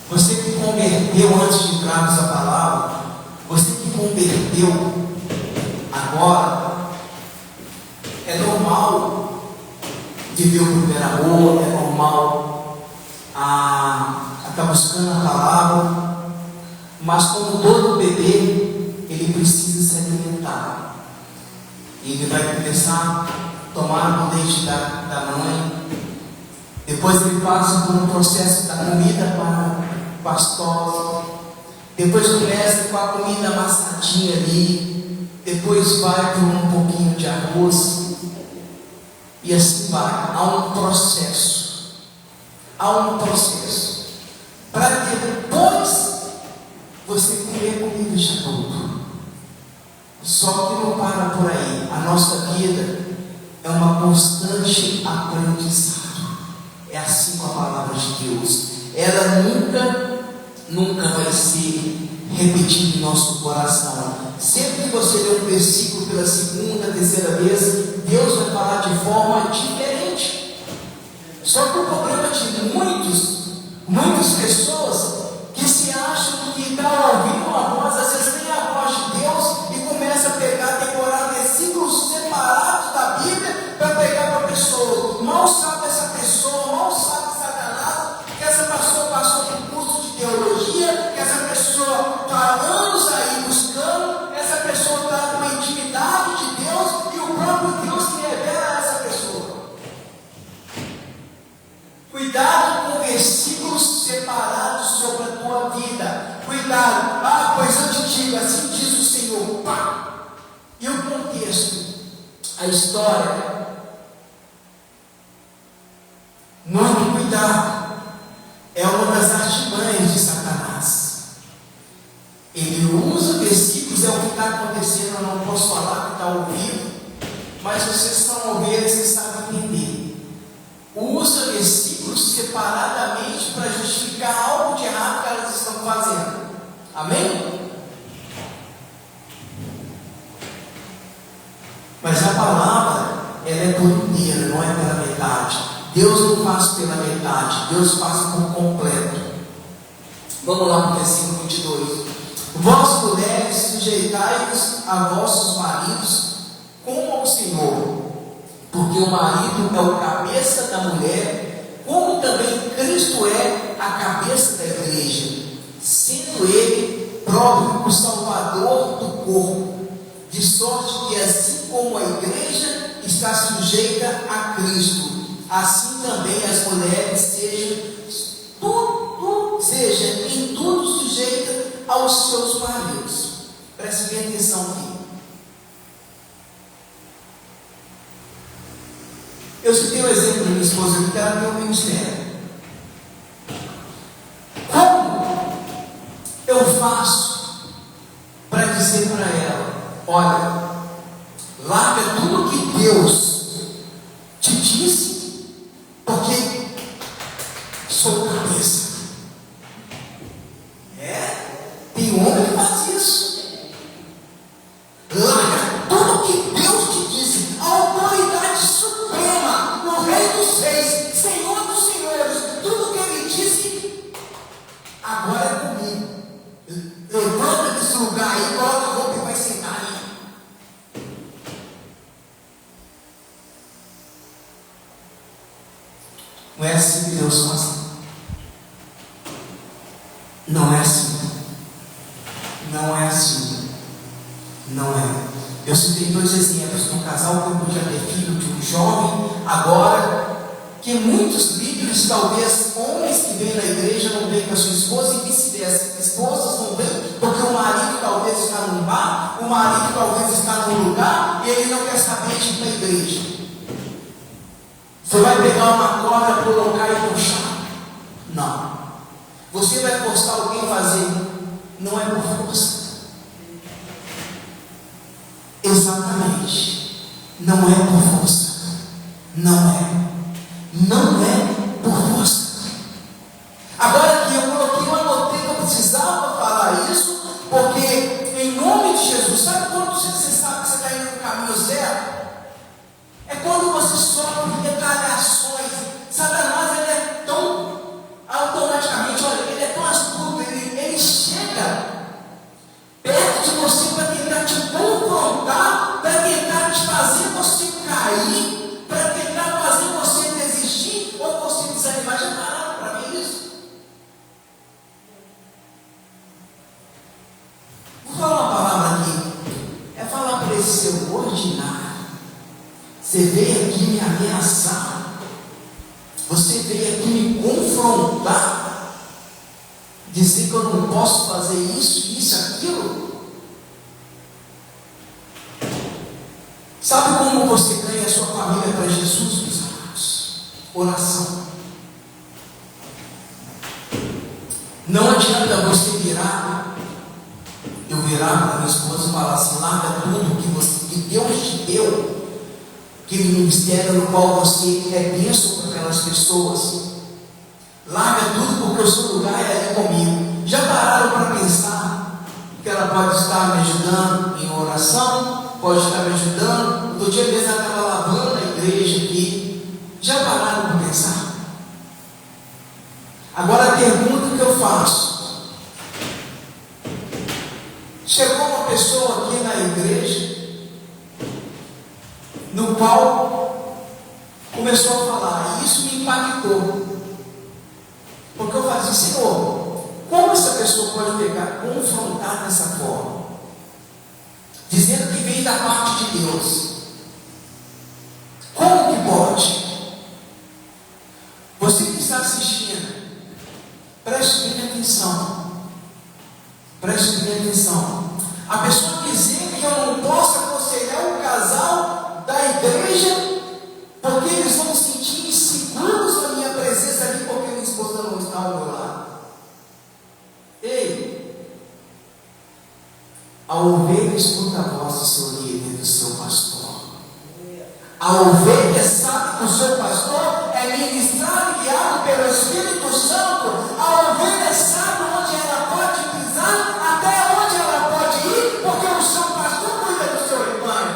Você que converteu antes de entrarmos a palavra, você que converteu agora, é normal viver o primeiro amor, é normal estar buscando a palavra, mas como todo bebê, ele precisa se alimentar. Ele vai começar a tomar o leite da mãe, depois ele passa por um processo da comida para pastosa, depois começa com a comida amassadinha ali, depois vai por um pouquinho de arroz, e assim vai. Há um processo, para depois você comer comida de adulto. Só que não para por aí. A nossa vida é uma constante aprendizado. É assim com a palavra de Deus. Ela nunca vai ser repetida em nosso coração. Sempre que você lê um versículo pela segunda, terceira vez, Deus vai falar de forma diferente. Só que o problema de muitas pessoas que se acham que estão ouvindo uma voz, às vezes nem a voz de Deus, e começa a decorar versículos separados da Bíblia para pegar para a pessoa. Mal sabe essa pessoa, mal sabe Satanás, que essa pessoa passou por curso de teologia, que essa pessoa está anos aí buscando, essa pessoa está com uma intimidade de Deus e o próprio Deus que revela a essa pessoa. Cuidado com versículos separados sobre a tua vida. Cuidado. Pois eu te digo, assim diz o Senhor. Pá. E o contexto, a história. Muito cuidado. É uma das artimanhas de Satanás. Ele usa versículos, é o que está acontecendo. Eu não posso falar que está ao vivo, mas vocês são ovelhas que sabem entender. Usa versículos separadamente para justificar algo de errado que elas estão fazendo. Amém? Mas a palavra, ela é por inteira, não é pela metade. Deus não faz pela metade, Deus faz por completo. Vamos lá para o versículo 22. Vós, mulheres, sujeitai-vos a vossos maridos como ao Senhor, porque o marido é o cabeça da mulher, como também Cristo é a cabeça da igreja, sendo ele próprio o salvador do corpo, de sorte que assim como a igreja está sujeita a Cristo, assim também as mulheres sejam em tudo sujeitas aos seus maridos. Preste bem atenção aqui. Eu citei o exemplo da minha esposa que ela tem um ministério. Como eu faço para dizer para ela: olha, larga tudo que Deus te disse, porque sou cabeça. Tem homem que faz isso. Larga tudo que Deus te disse, a autoridade suprema, o Rei dos Reis, Senhor dos Senhores, tudo que Ele disse, agora é comigo. Levanta desse lugar aí, coloca a roupa e vai sentar aí. Não é assim que Deus faz. Não é assim. Não é assim. Não é. Eu citei dois exemplos de um casal que não podia ter filho, de um jovem, agora, que muitos líderes, talvez homens que vêm na igreja, não vêm com a sua esposa e vice-versa. Esposas não vêm porque o marido talvez está num bar, o marido talvez está num lugar e ele não quer saber de ir para a igreja. Você vai pegar uma corda, colocar e puxar? Não. Você vai forçar alguém a fazer? Não é por força. Exatamente. Não é por força. Não é. Não é por força. Agora que eu coloquei, eu anotei que eu precisava falar isso, porque em nome de Jesus, sabe quando você sabe que você está indo no caminho certo? É quando você sofre retaliações. Satanás, ele é tão automaticamente, olha, ele é tão astuto, ele chega perto de você para tentar te confrontar, para tentar te fazer você cair, para tentar fazer você desistir ou você desanimar. Já pararam para ver isso? Vou falar uma palavra aqui. É falar para esse seu ordinário. Você veio aqui me ameaçar. Você veio aqui me confrontar. Dizer que eu não posso fazer isso, aquilo. Sabe como você ganha a sua família para Jesus, meus amados? Oração. Não adianta você eu virar para minha esposa e falar assim: larga tudo que Deus te deu, aquele ministério no qual você é bênção para aquelas pessoas. Larga tudo porque o seu lugar é ali comigo. Já pararam para pensar que ela pode estar me ajudando em oração? Pode estar me ajudando. No dia mesmo ela estava lavando a igreja aqui. Já pararam para pensar? Agora a pergunta que eu faço: chegou uma pessoa aqui na igreja, no qual começou a falar, e isso me impactou, porque eu falei: Senhor, como essa pessoa pode pegar, confrontar dessa forma, dizendo que vem da parte de Deus? Como que pode? Você que está assistindo, preste bem atenção. Preste bem atenção. A pessoa dizer que eu não posso aconselhar um casal da igreja, porque eles vão se sentir inseguros na minha presença ali, porque minha esposa não está ao meu lado. Ei, a ovelha escuta a voz do seu líder, do seu pastor. A ovelha sabe que o seu pastor é ministrado e guiado pelo Espírito Santo. A ovelha sabe onde ela pode pisar, até onde ela pode ir, porque o seu pastor cuida do seu rebanho.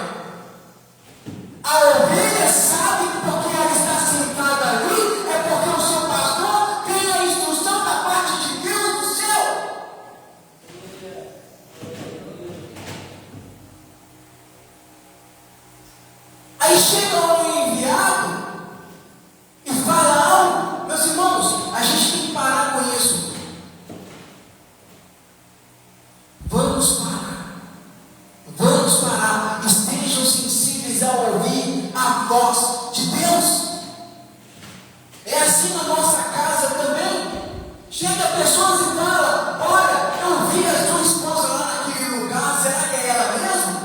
A ovelha sabe porque ela está sentada ali, assim na nossa casa também. Chega pessoas e fala: olha, eu vi a sua esposa lá naquele lugar, será que é ela mesmo?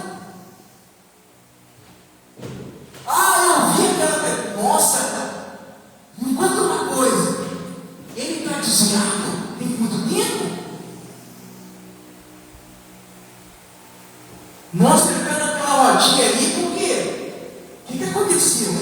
Ah, eu vi aquela. Nossa, me conta uma coisa. Ele está desviado tem muito tempo? Nossa, ele está naquela rodinha ali, por quê? O que aconteceu?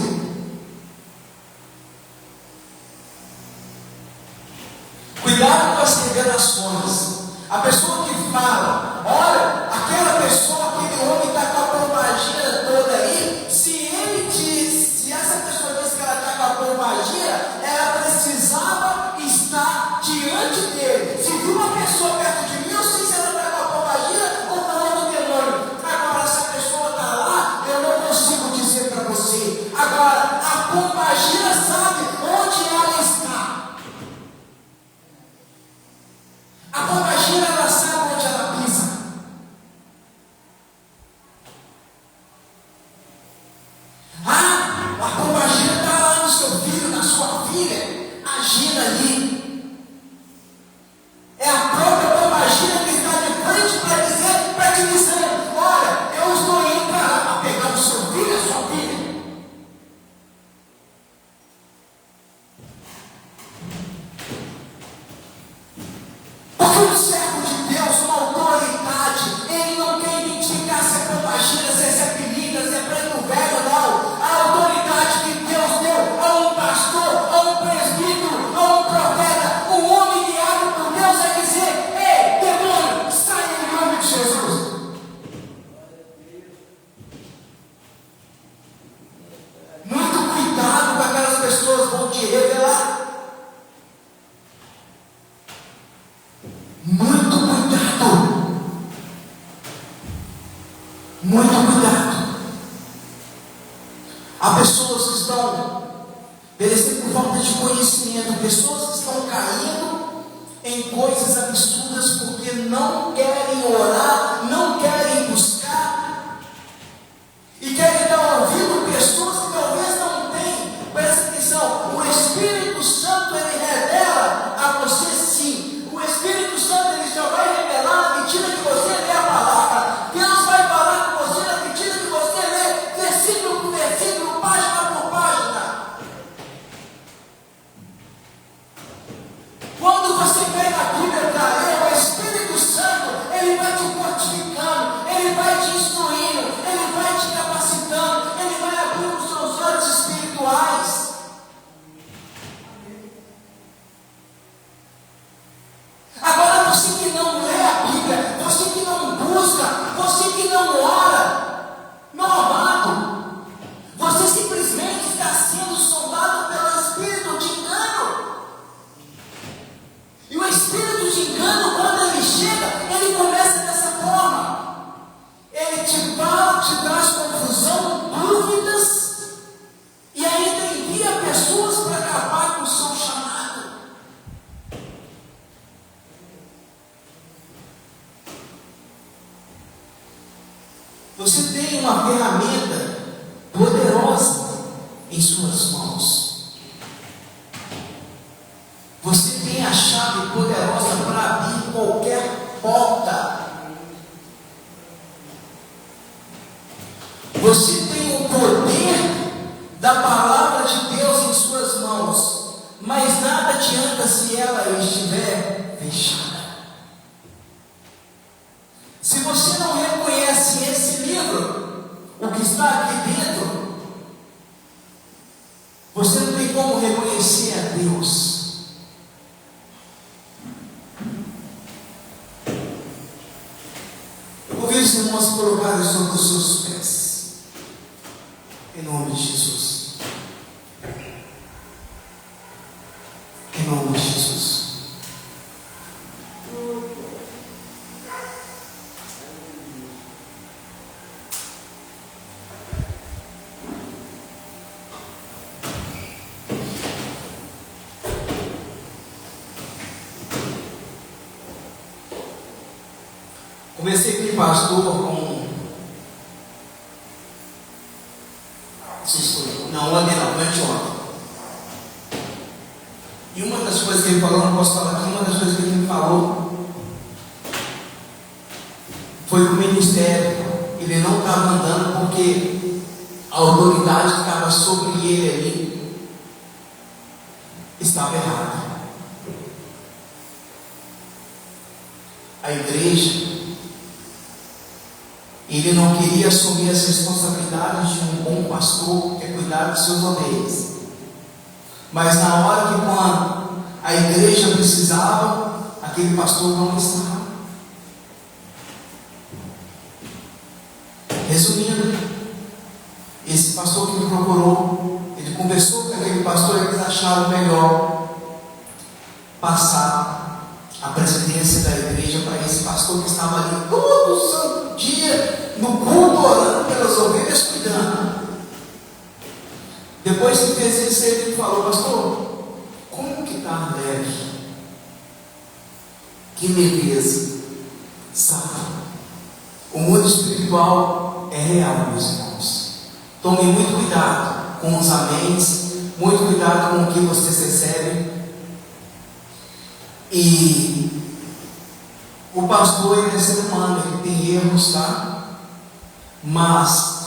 Cuidado com as revelações. A pessoa que fala: olha, aquela pessoa, aquele homem está com a pombagira toda aí. Se essa pessoa diz que ela está com a pombagira, ela precisava estar diante dele. Se viu uma pessoa perto de mim, eu sei se ela está com a pombagira ou não do demônio. Agora, se a pessoa está lá, eu não consigo dizer para você. Agora, a pombagira sabe onde ela está. A pombagira, ela sabe onde ela pisa. Ah, a pombagira está lá no seu filho, na sua filha, agindo ali. É a própria pombagira que está de frente para te dizer: olha, eu estou indo para lá para pegar o seu filho e a sua filha. Porque o servo de Deus, uma autoridade, ele não quer identificar se é pombagira, se é apelida, se é preto velho, não. A autoridade que Deus deu a um pastor, a um presbítero, a um profeta, um homem guiado por Deus, é dizer: ei, demônio, sai em nome de Jesus. Muito cuidado com aquelas pessoas que vão te revelar. Muito cuidado. Muito cuidado. Há pessoas que estão perecendo por falta de conhecimento, pessoas que estão caindo em coisas absurdas porque não querem orar, não querem buscar e querem dar ouvido a pessoas que talvez não têm. Presta atenção, o Espírito Santo, ele revela a você sim. O Espírito Santo, ele só vai revelar na medida que você lê a palavra. Deus vai falar com você na medida que você lê versículo por versículo, página por página. Quando você pega a Bíblia para ler, o Espírito Santo, ele vai te fortificando, ele vai te instruindo, ele vai te capacitando, ele vai abrindo os seus olhos espirituais. Agora, você que não lê a Bíblia, você que não busca, você que não ora, meu amado, você simplesmente está sendo sondado pelo espírito de engano. E o espírito de engano, quando ele chega, ele começa dessa forma. Ele te fala, te traz confusão, dúvidas, e ainda envia pessoas para acabar com o seu chamado. Você tem uma ferramenta poderosa em suas mãos. Você tem a chave poderosa para abrir qualquer porta. Você tem o poder da palavra de Deus em suas mãos, mas nada adianta se ela estiver fechada. Se você não reconhece esse livro, o que está aqui dentro, você não tem como reconhecer a Deus. Eu convido os irmãos a colocarem sobre os seus pés, em nome de Jesus. Em nome de Jesus. Comecei como pastor com. Não, ontem não, anteontem. que ele falou, não posso falar aqui, uma das coisas que ele me falou foi que o ministério, ele não estava andando porque a autoridade que estava sobre ele ali estava errada. A igreja, ele não queria assumir as responsabilidades de um bom pastor, que é cuidar dos seus ovelhas. Mas na hora que quando a igreja precisava, aquele pastor não estava. Resumindo, esse pastor que me procurou, ele conversou com aquele pastor e eles acharam melhor passar a presidência da igreja para esse pastor que estava ali todo santo dia no culto, orando pelas ovelhas, cuidando. Depois que fez isso, ele falou: pastor, como que está leve? Que leveza, sabe? O mundo espiritual é real, meus irmãos. Tome muito cuidado com os améns, muito cuidado com o que vocês recebem. E o pastor, ele é ser humano, ele tem erros, tá? Mas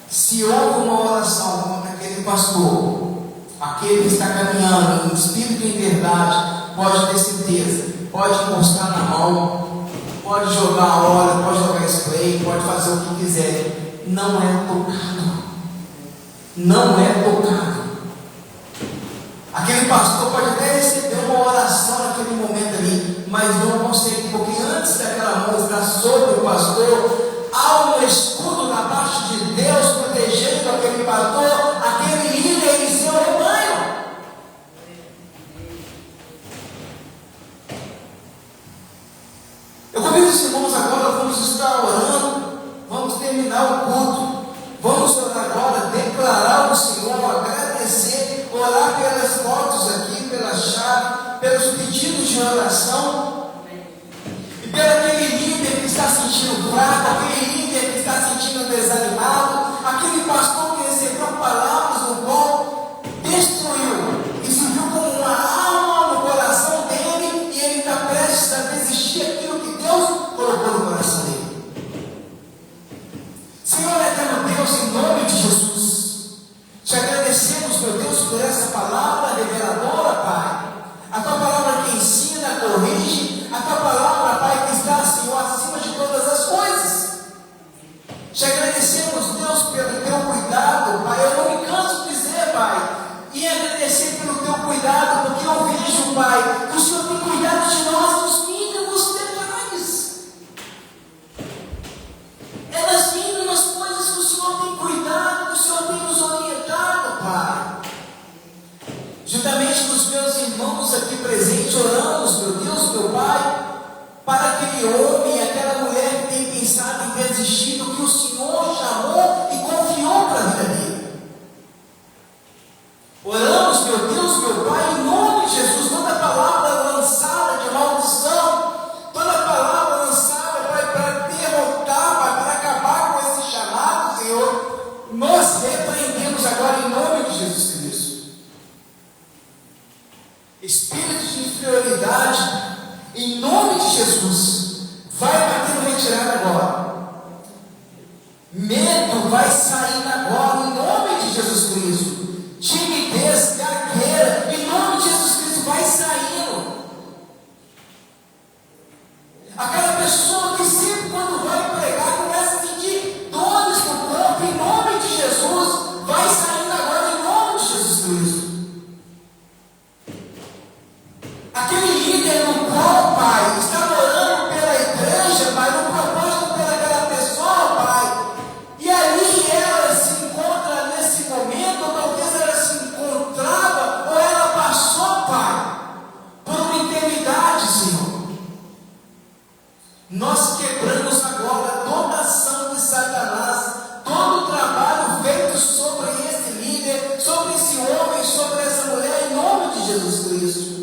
se houve uma oração contra aquele pastor, aquele que está caminhando em espírito e em verdade, pode ter certeza, pode encostar na mão, pode jogar a hora, pode jogar spray, pode fazer o que quiser, não é tocado. Não é tocado. Aquele pastor pode até receber uma oração naquele momento ali, mas não consegue, porque antes daquela mão estar sobre o pastor, há um escudo da parte de Deus protegendo aquele pastor, aquele líder e seu rebanho. Eu convido os irmãos agora, vamos estar orando, vamos terminar o culto, vamos orar agora, declarar ao Senhor, agradecer, orar pelas fotos aqui, pela chave, pelos pedidos de oração, e pelo aquele líder que está sentindo fraco, aquele líder que está sentindo desanimado, aquele pastor que recebeu palavras no qual destruiu e se viu como uma alma no coração dele, e ele está prestes a desistir daquilo que Deus colocou no coração dele. Senhor eterno Deus, em nome de Jesus, te agradecemos, meu Deus, por essa palavra reveladora, Pai. A tua palavra que ensina, corrige, a tua palavra, Pai, que está, Senhor, acima de todas as coisas. Te agradecemos, Deus, pelo teu cuidado, Pai. Eu não me canso de dizer, Pai, e agradecer pelo teu cuidado, porque eu vejo, Pai, que o Senhor tem cuidado de nós nos mínimos detalhes. É das mínimas coisas que o Senhor tem cuidado, que o Senhor tem nos orientado, Pai. Juntamente com os meus irmãos aqui presentes, oramos, meu Deus, meu Pai, para aquele homem e aquela mulher que tem pensado em desistir do que o Senhor chamou e confiou para a vida dele. Oramos, meu Deus, meu Pai, em nome de Jesus, toda palavra lançada de maldição, toda palavra lançada, Pai, para derrotar, Pai, para acabar com esse chamado, Senhor, nós repreendemos agora em nome de Jesus Cristo. Espírito de inferioridade, em nome de Jesus, vai bater no retirada agora. Medo vai sair agora, em nome de Jesus Cristo. Timidez, gagueira, em nome de Jesus Cristo, vai saindo. Aquela pessoa que sempre, quando vai pregar, começa a sentir dores no corpo, em nome de Jesus, vai saindo agora, em nome de Jesus Cristo. Aquele líder no qual, Pai, está orando pela igreja, Pai, no propósito pelaquela pessoa, Pai, e ali ela se encontra nesse momento, ou talvez ela se encontrava, ou ela passou, Pai, por uma eternidade, Senhor. Nós quebramos agora toda a ação de Satanás, todo o trabalho feito sobre esse líder, sobre esse homem, sobre essa mulher, em nome de Jesus Cristo.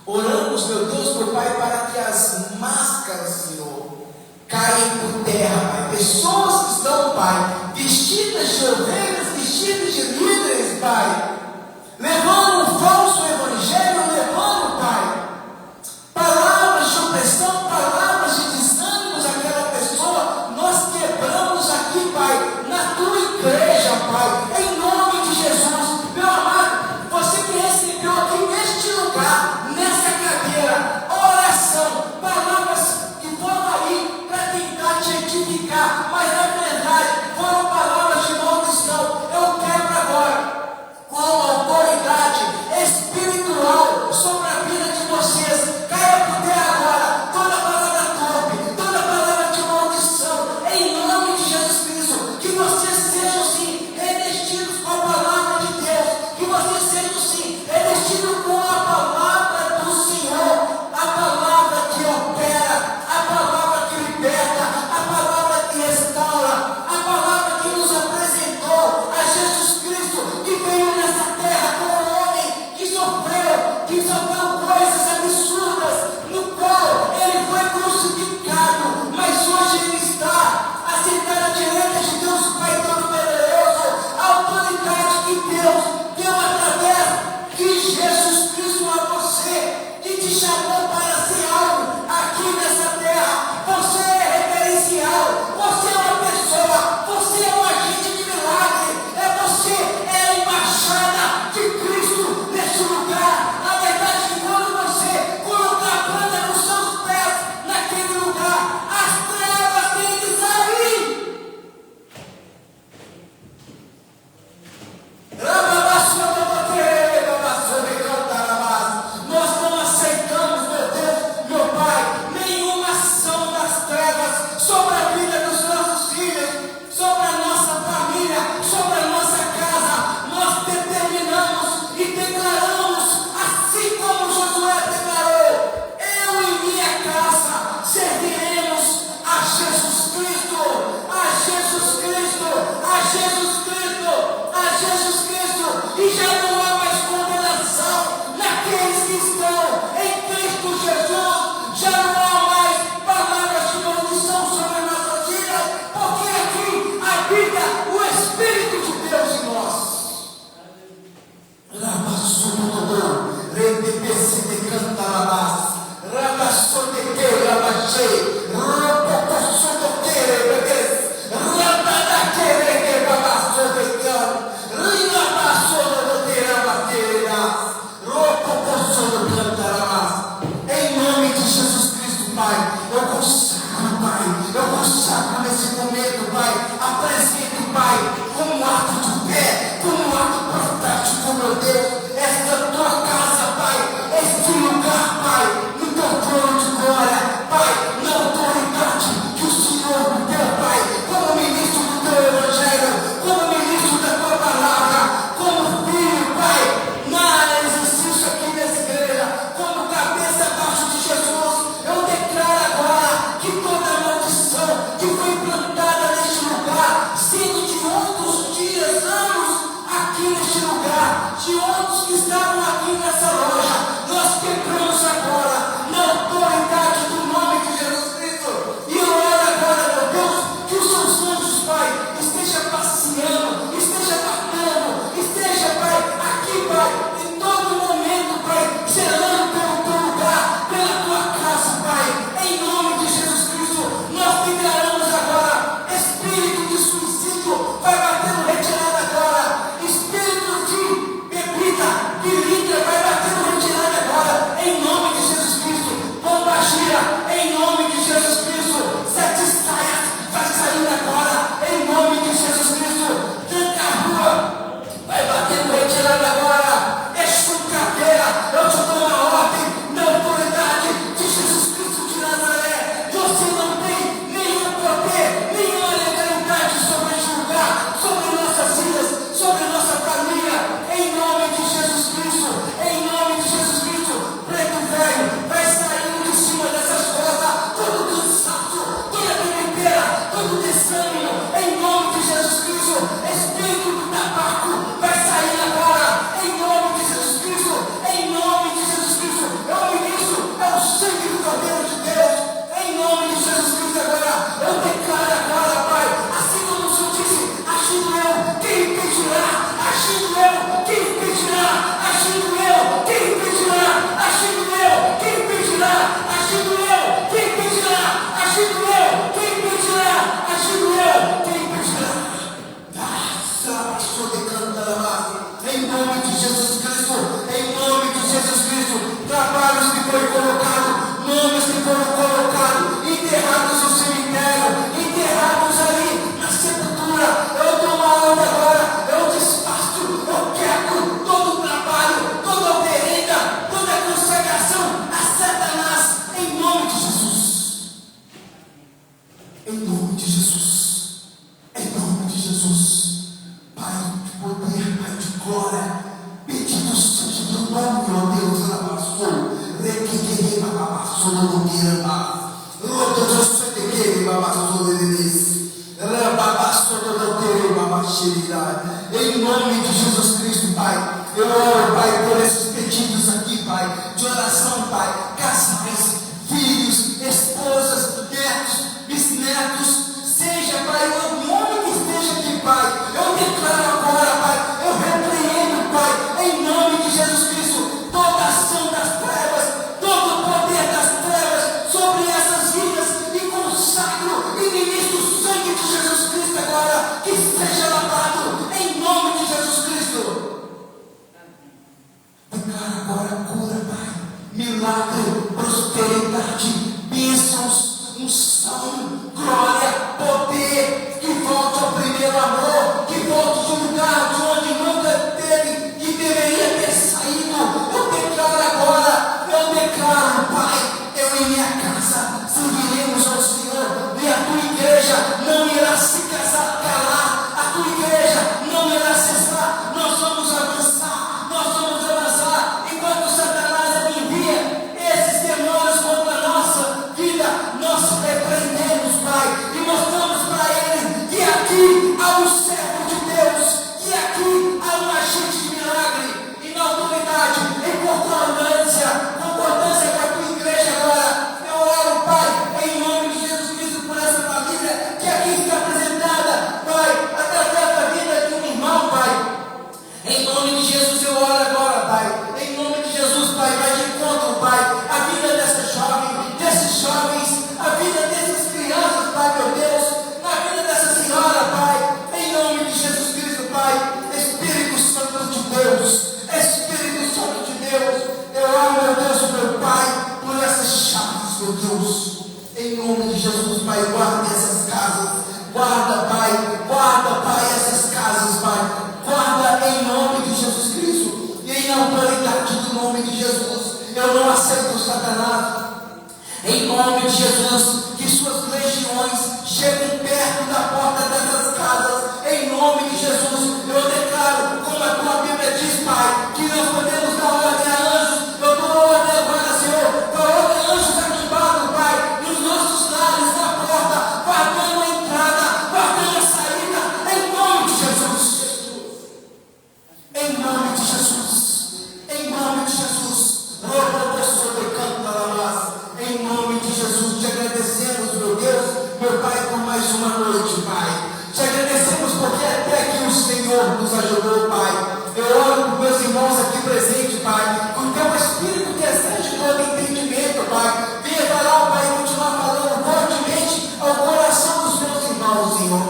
Oramos, meu Deus, meu Pai, para que as máscaras, Senhor, caiam por terra, Pai. Pessoas que estão, Pai, vestidas de ovelhas, vestidas de líderes, Pai, levando um falso evangelho, levando te chamou para ser algo aqui nessa terra. Você é referencial, você é uma pessoa, você é um agente de milagre, você é a embaixada de Cristo nesse lugar. A verdade é que quando você colocar a planta nos seus pés naquele lugar, as trevas têm que sair. Nós não aceitamos, meu Deus, meu Pai, nenhuma ação das trevas sobre a vida dos nossos filhos, sobre a nossa família, sobre a nossa casa. Nós determinamos e declaramos, assim como Josué declarou: eu e minha casa serviremos a Jesus Cristo, a Jesus Cristo, a Jesus Cristo, a Jesus Cristo, e já não há mais condenação naqueles que estão em Cristo Jesus. Já não há mais palavras de maldição sobre nossas vidas, porque aqui habita o Espírito de Deus em nós. Em nome de Jesus Cristo, Pai, eu consagro nesse momento, Pai, apresento, Pai, como um ato de fé, como um ato profético, meu Deus, esta tua casa, Pai, este lugar, Pai, no teu trono de glória, Pai, na autoridade que o Senhor me deu, Pai, como ministro do teu evangelho, como ministro da tua palavra, como filho, Pai, na exercício aqui nessa igreja, como cabeça abaixo de Jesus. Eu declaro agora que toda maldição que foi implantada neste lugar, sendo de outros dias, anos, aqui neste lugar, de outros que estavam aqui nessa loja, nós quebramos agora, na autoridade do nome de Jesus Cristo. E eu oro agora, meu Deus, que os seus anjos, Pai, esteja passeando, esteja batendo, esteja, Pai, aqui, Pai, em todo momento, Pai, zelando pelo teu lugar, pela tua casa, Pai, em nome de Jesus Cristo. Nós declaramos agora: espírito de suicídio vai batendo retirada agora, espírito de bebida, bebida vai batendo retirada agora, em nome de Jesus Cristo. Bomba gira, em nome de Jesus Cristo. Sete saias vai sair agora, em nome de Jesus Cristo. Tanta rua vai batendo retirada agora. Exu cadeira, eu te dou uma ordem na autoridade de Jesus Cristo de Nazaré. Você não tem nenhum poder, nenhuma legalidade sobre este lugar, sobre nossas vidas, sobre nossa família. Em nome de Jesus Cristo, em nome de Jesus Cristo. Preto velho vai saindo de cima dessas costas, todo cansaço, toda tremedeira, todo desânimo. Em nome de Jesus Cristo, espírito do tabaco vai sair agora, em nome de Jesus Cristo, em nome de Jesus Cristo. Eu ministro, é o sangue do Cordeiro de Deus, em nome de Jesus Cristo. Agora, eu declaro agora, Pai, assim como o Senhor disse: agindo eu, quem impedirá? Agindo eu, quem impedirá? Agindo eu, quem impedirá? Agindo eu, quem impedirá? Agindo eu, quem impedirá? Agindo eu, quem impedirá? Agindo eu, quem impedirá? Em nome de Jesus Cristo, em nome de Jesus Cristo, trabalhos que foram colocados, nomes que foram colocados, enterrados no cemitério, enterrados ali na sepultura, eu dou uma ordem agora, eu despacho, eu quebro todo o trabalho, toda a oferenda, toda a consagração a Satanás, em nome de Jesus. Em nome de Jesus, em nome de Jesus. Pai de poder, Pai de glória, bendito seja o teu nome, ó Deus, amassou, requequei, amassou, não queira mais, rodoso, requequei, amassou, rebabassou, não queira, amassou, em nome de Jesus Cristo, Pai, eu oro, Pai, por esses pedidos aqui, Pai, de oração, Pai, casais, filhos, esposas, netos, bisnetos, seja, Pai, o nome que esteja aqui, Pai, eu declaro agora, Pai, eu repreendo, Pai, em nome de Jesus Cristo, toda ação das trevas, toda declaro agora cura, Pai, milagre, prosperidade, bênçãos, unção, glória, poder, que volte ao primeiro amor, que volte de um lugar de onde nunca teve, que deveria ter saído. Eu declaro agora, eu declaro, Pai, eu e minha casa serviremos ao Senhor, e a tua igreja não irá se calar, a tua igreja não irá cessar. Nós vamos avançar, enquanto Satanás envia esses demônios contra a nossa vida, nós repreendemos, Pai, e mostramos para ele que aqui há um servo de Deus, que aqui há um agente de milagre, e na autoridade, em concordância com a tua igreja agora, eu oro, Pai, em nome de Jesus Cristo, por essa família que aqui está apresentada, Pai, através da vida de um irmão, Pai. Em nome de Jesus eu oro agora, Pai. Em nome de Jesus, Pai, vai de encontro, Pai, a vida dessa jovem, desses jovens, a vida dessas crianças, Pai, meu Deus, na vida dessa senhora, Pai. Em nome de Jesus Cristo, Pai, Espírito Santo de Deus, Espírito Santo de Deus, eu oro, meu Deus, meu Pai, por essas chaves, meu Deus. Em nome de Jesus, Pai, guarda essas casas, guarda, Pai, essas casas, Pai. Guarda em nome de Jesus Cristo e em autoridade do nome de Jesus. Eu não aceito Satanás. Em nome de Jesus, que suas legiões cheguem perto da porta dessas casas. Em nome de Jesus, eu declaro, como a tua Bíblia diz, Pai, que nós podemos dar ordem a anjos. Eu dou ordem agora, Senhor, dou ordem a anjos ativados, Pai, nos nossos lares, na porta, guardando a entrada, guardando a saída. Em nome de Jesus. Em nome de Jesus, em nome de Jesus, em nome de Jesus, te agradecemos, meu Deus, meu Pai, por mais uma noite, Pai. Te agradecemos porque até aqui o Senhor nos ajudou, Pai. Eu oro por meus irmãos aqui presentes, Pai, com o teu Espírito que excede todo entendimento, Pai. Venha falar, Pai, e continuar falando fortemente ao coração dos meus irmãos, Senhor.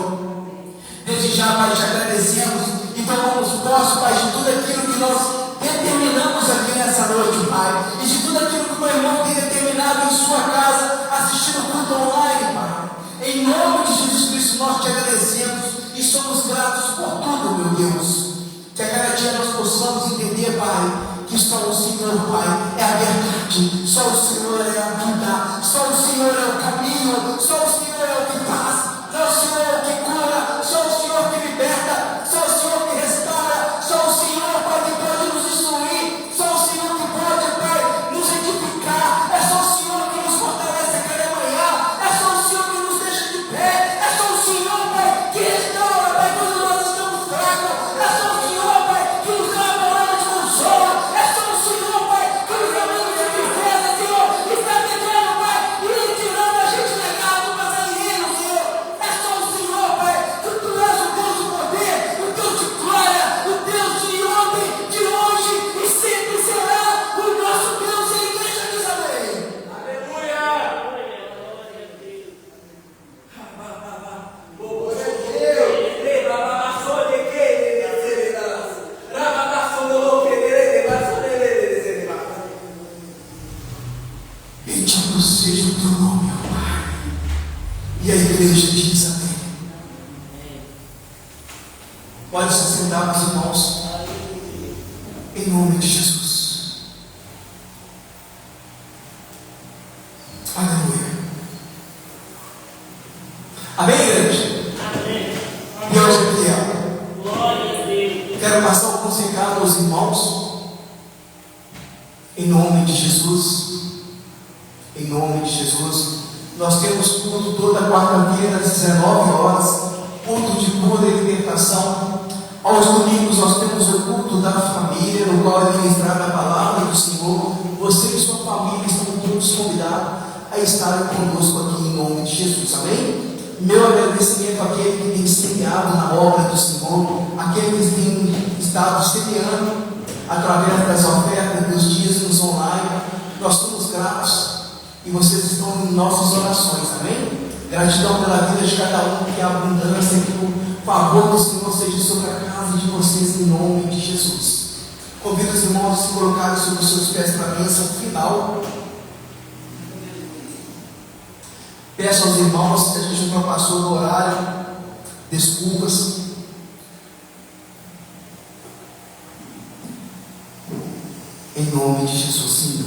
Desde já, Pai, te agradecemos e tomamos posse, Pai, de tudo aquilo que nós determinamos aqui nessa noite, Pai, e de tudo aquilo que o meu irmão tem determinado em sua casa, assistindo culto online, Pai. Em nome de Jesus Cristo, nós te agradecemos e somos gratos por tudo, meu Deus. Que a cada dia nós possamos entender, Pai, que só o Senhor, Pai, é a verdade, só o Senhor é a vida, só o Senhor é o caminho, só o Senhor é o que faz, só o Senhor é o que cura, só o Senhor que liberta, só o Senhor que restaura, só o Senhor, Pai, que pode nos instruir, só o Senhor que pode, Pai, nos edificar, é só o Senhor que nos fortalece a cada manhã, é só o Senhor que nos deixa de pé, é só o Senhor, Pai, que restaura, Pai, quando nós estamos fracos, é só o Senhor, Pai, que nos dá a palavra de consolo, é só o Senhor, Pai, que nos dá a de tristeza, Senhor, está pegando, Pai, e tirando a gente da casa do passarinheiro, Senhor, é só o Senhor, Pai, que tu és o Deus do poder, o Deus de glória, o Deus de ontem, de hoje e sempre será o nosso Deus. E a igreja diz amém. Bendito seja o teu nome, ó Pai. E a igreja diz amém. Pode se sentar, meus irmãos, em nome de Jesus. Aleluia. Amém, igreja? Amém. Deus é fiel. Glória a Deus. Quero passar alguns recados aos irmãos, em nome de Jesus. Em nome de Jesus, nós temos culto toda quarta-feira às 19 horas, culto de cura e libertação. Aos domingos nós temos o culto da família, no qual é ministrada a palavra do Senhor. Você e sua família estão todos convidados a estarem conosco aqui em nome de Jesus, amém? Meu agradecimento àquele que tem semeado na obra do Senhor, aqueles que têm estado semeando através das ofertas, dos dízimos online. Nós somos gratos. E vocês estão em nossas orações, amém? Gratidão pela vida de cada um, que a abundância, que o favor do Senhor seja sobre a casa de vocês, em nome de Jesus. Convido os irmãos a se colocarem sobre os seus pés para a bênção final. Peço aos irmãos que a gente não passou do horário. Desculpas. Em nome de Jesus, Senhor.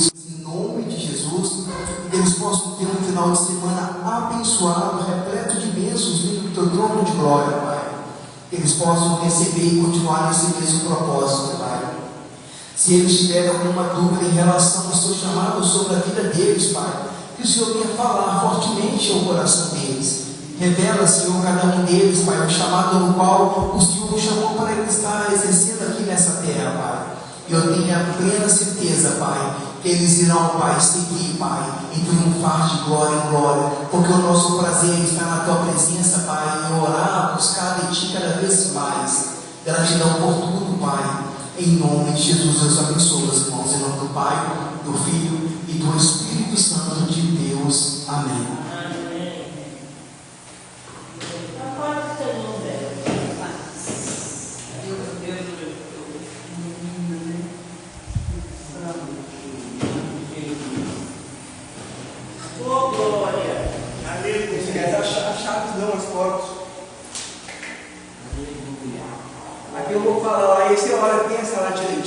Em nome de Jesus, eles possam ter um final de semana abençoado, repleto de bênçãos vindo do teu trono de glória, Pai. Eles possam receber e continuar nesse mesmo propósito, Pai. Se eles tiverem alguma dúvida em relação ao seu chamado sobre a vida deles, Pai, que o Senhor venha falar fortemente ao coração deles. Revela, Senhor, cada um deles, Pai, o chamado no qual o Senhor o chamou para ele estar exercendo aqui nessa terra, Pai. E eu tenho a plena certeza, Pai, que eles irão, Pai, seguir, Pai, e triunfar de glória em glória, porque o nosso prazer está na Tua presença, Pai, em orar, buscar de Ti cada vez mais. Gratidão por tudo, Pai. Em nome de Jesus, eu abençoo os irmãos, em nome do Pai, do Filho e do Espírito Santo de Deus. Amém. Aqui eu vou falar lá, esse hora tem essa lá direitinho.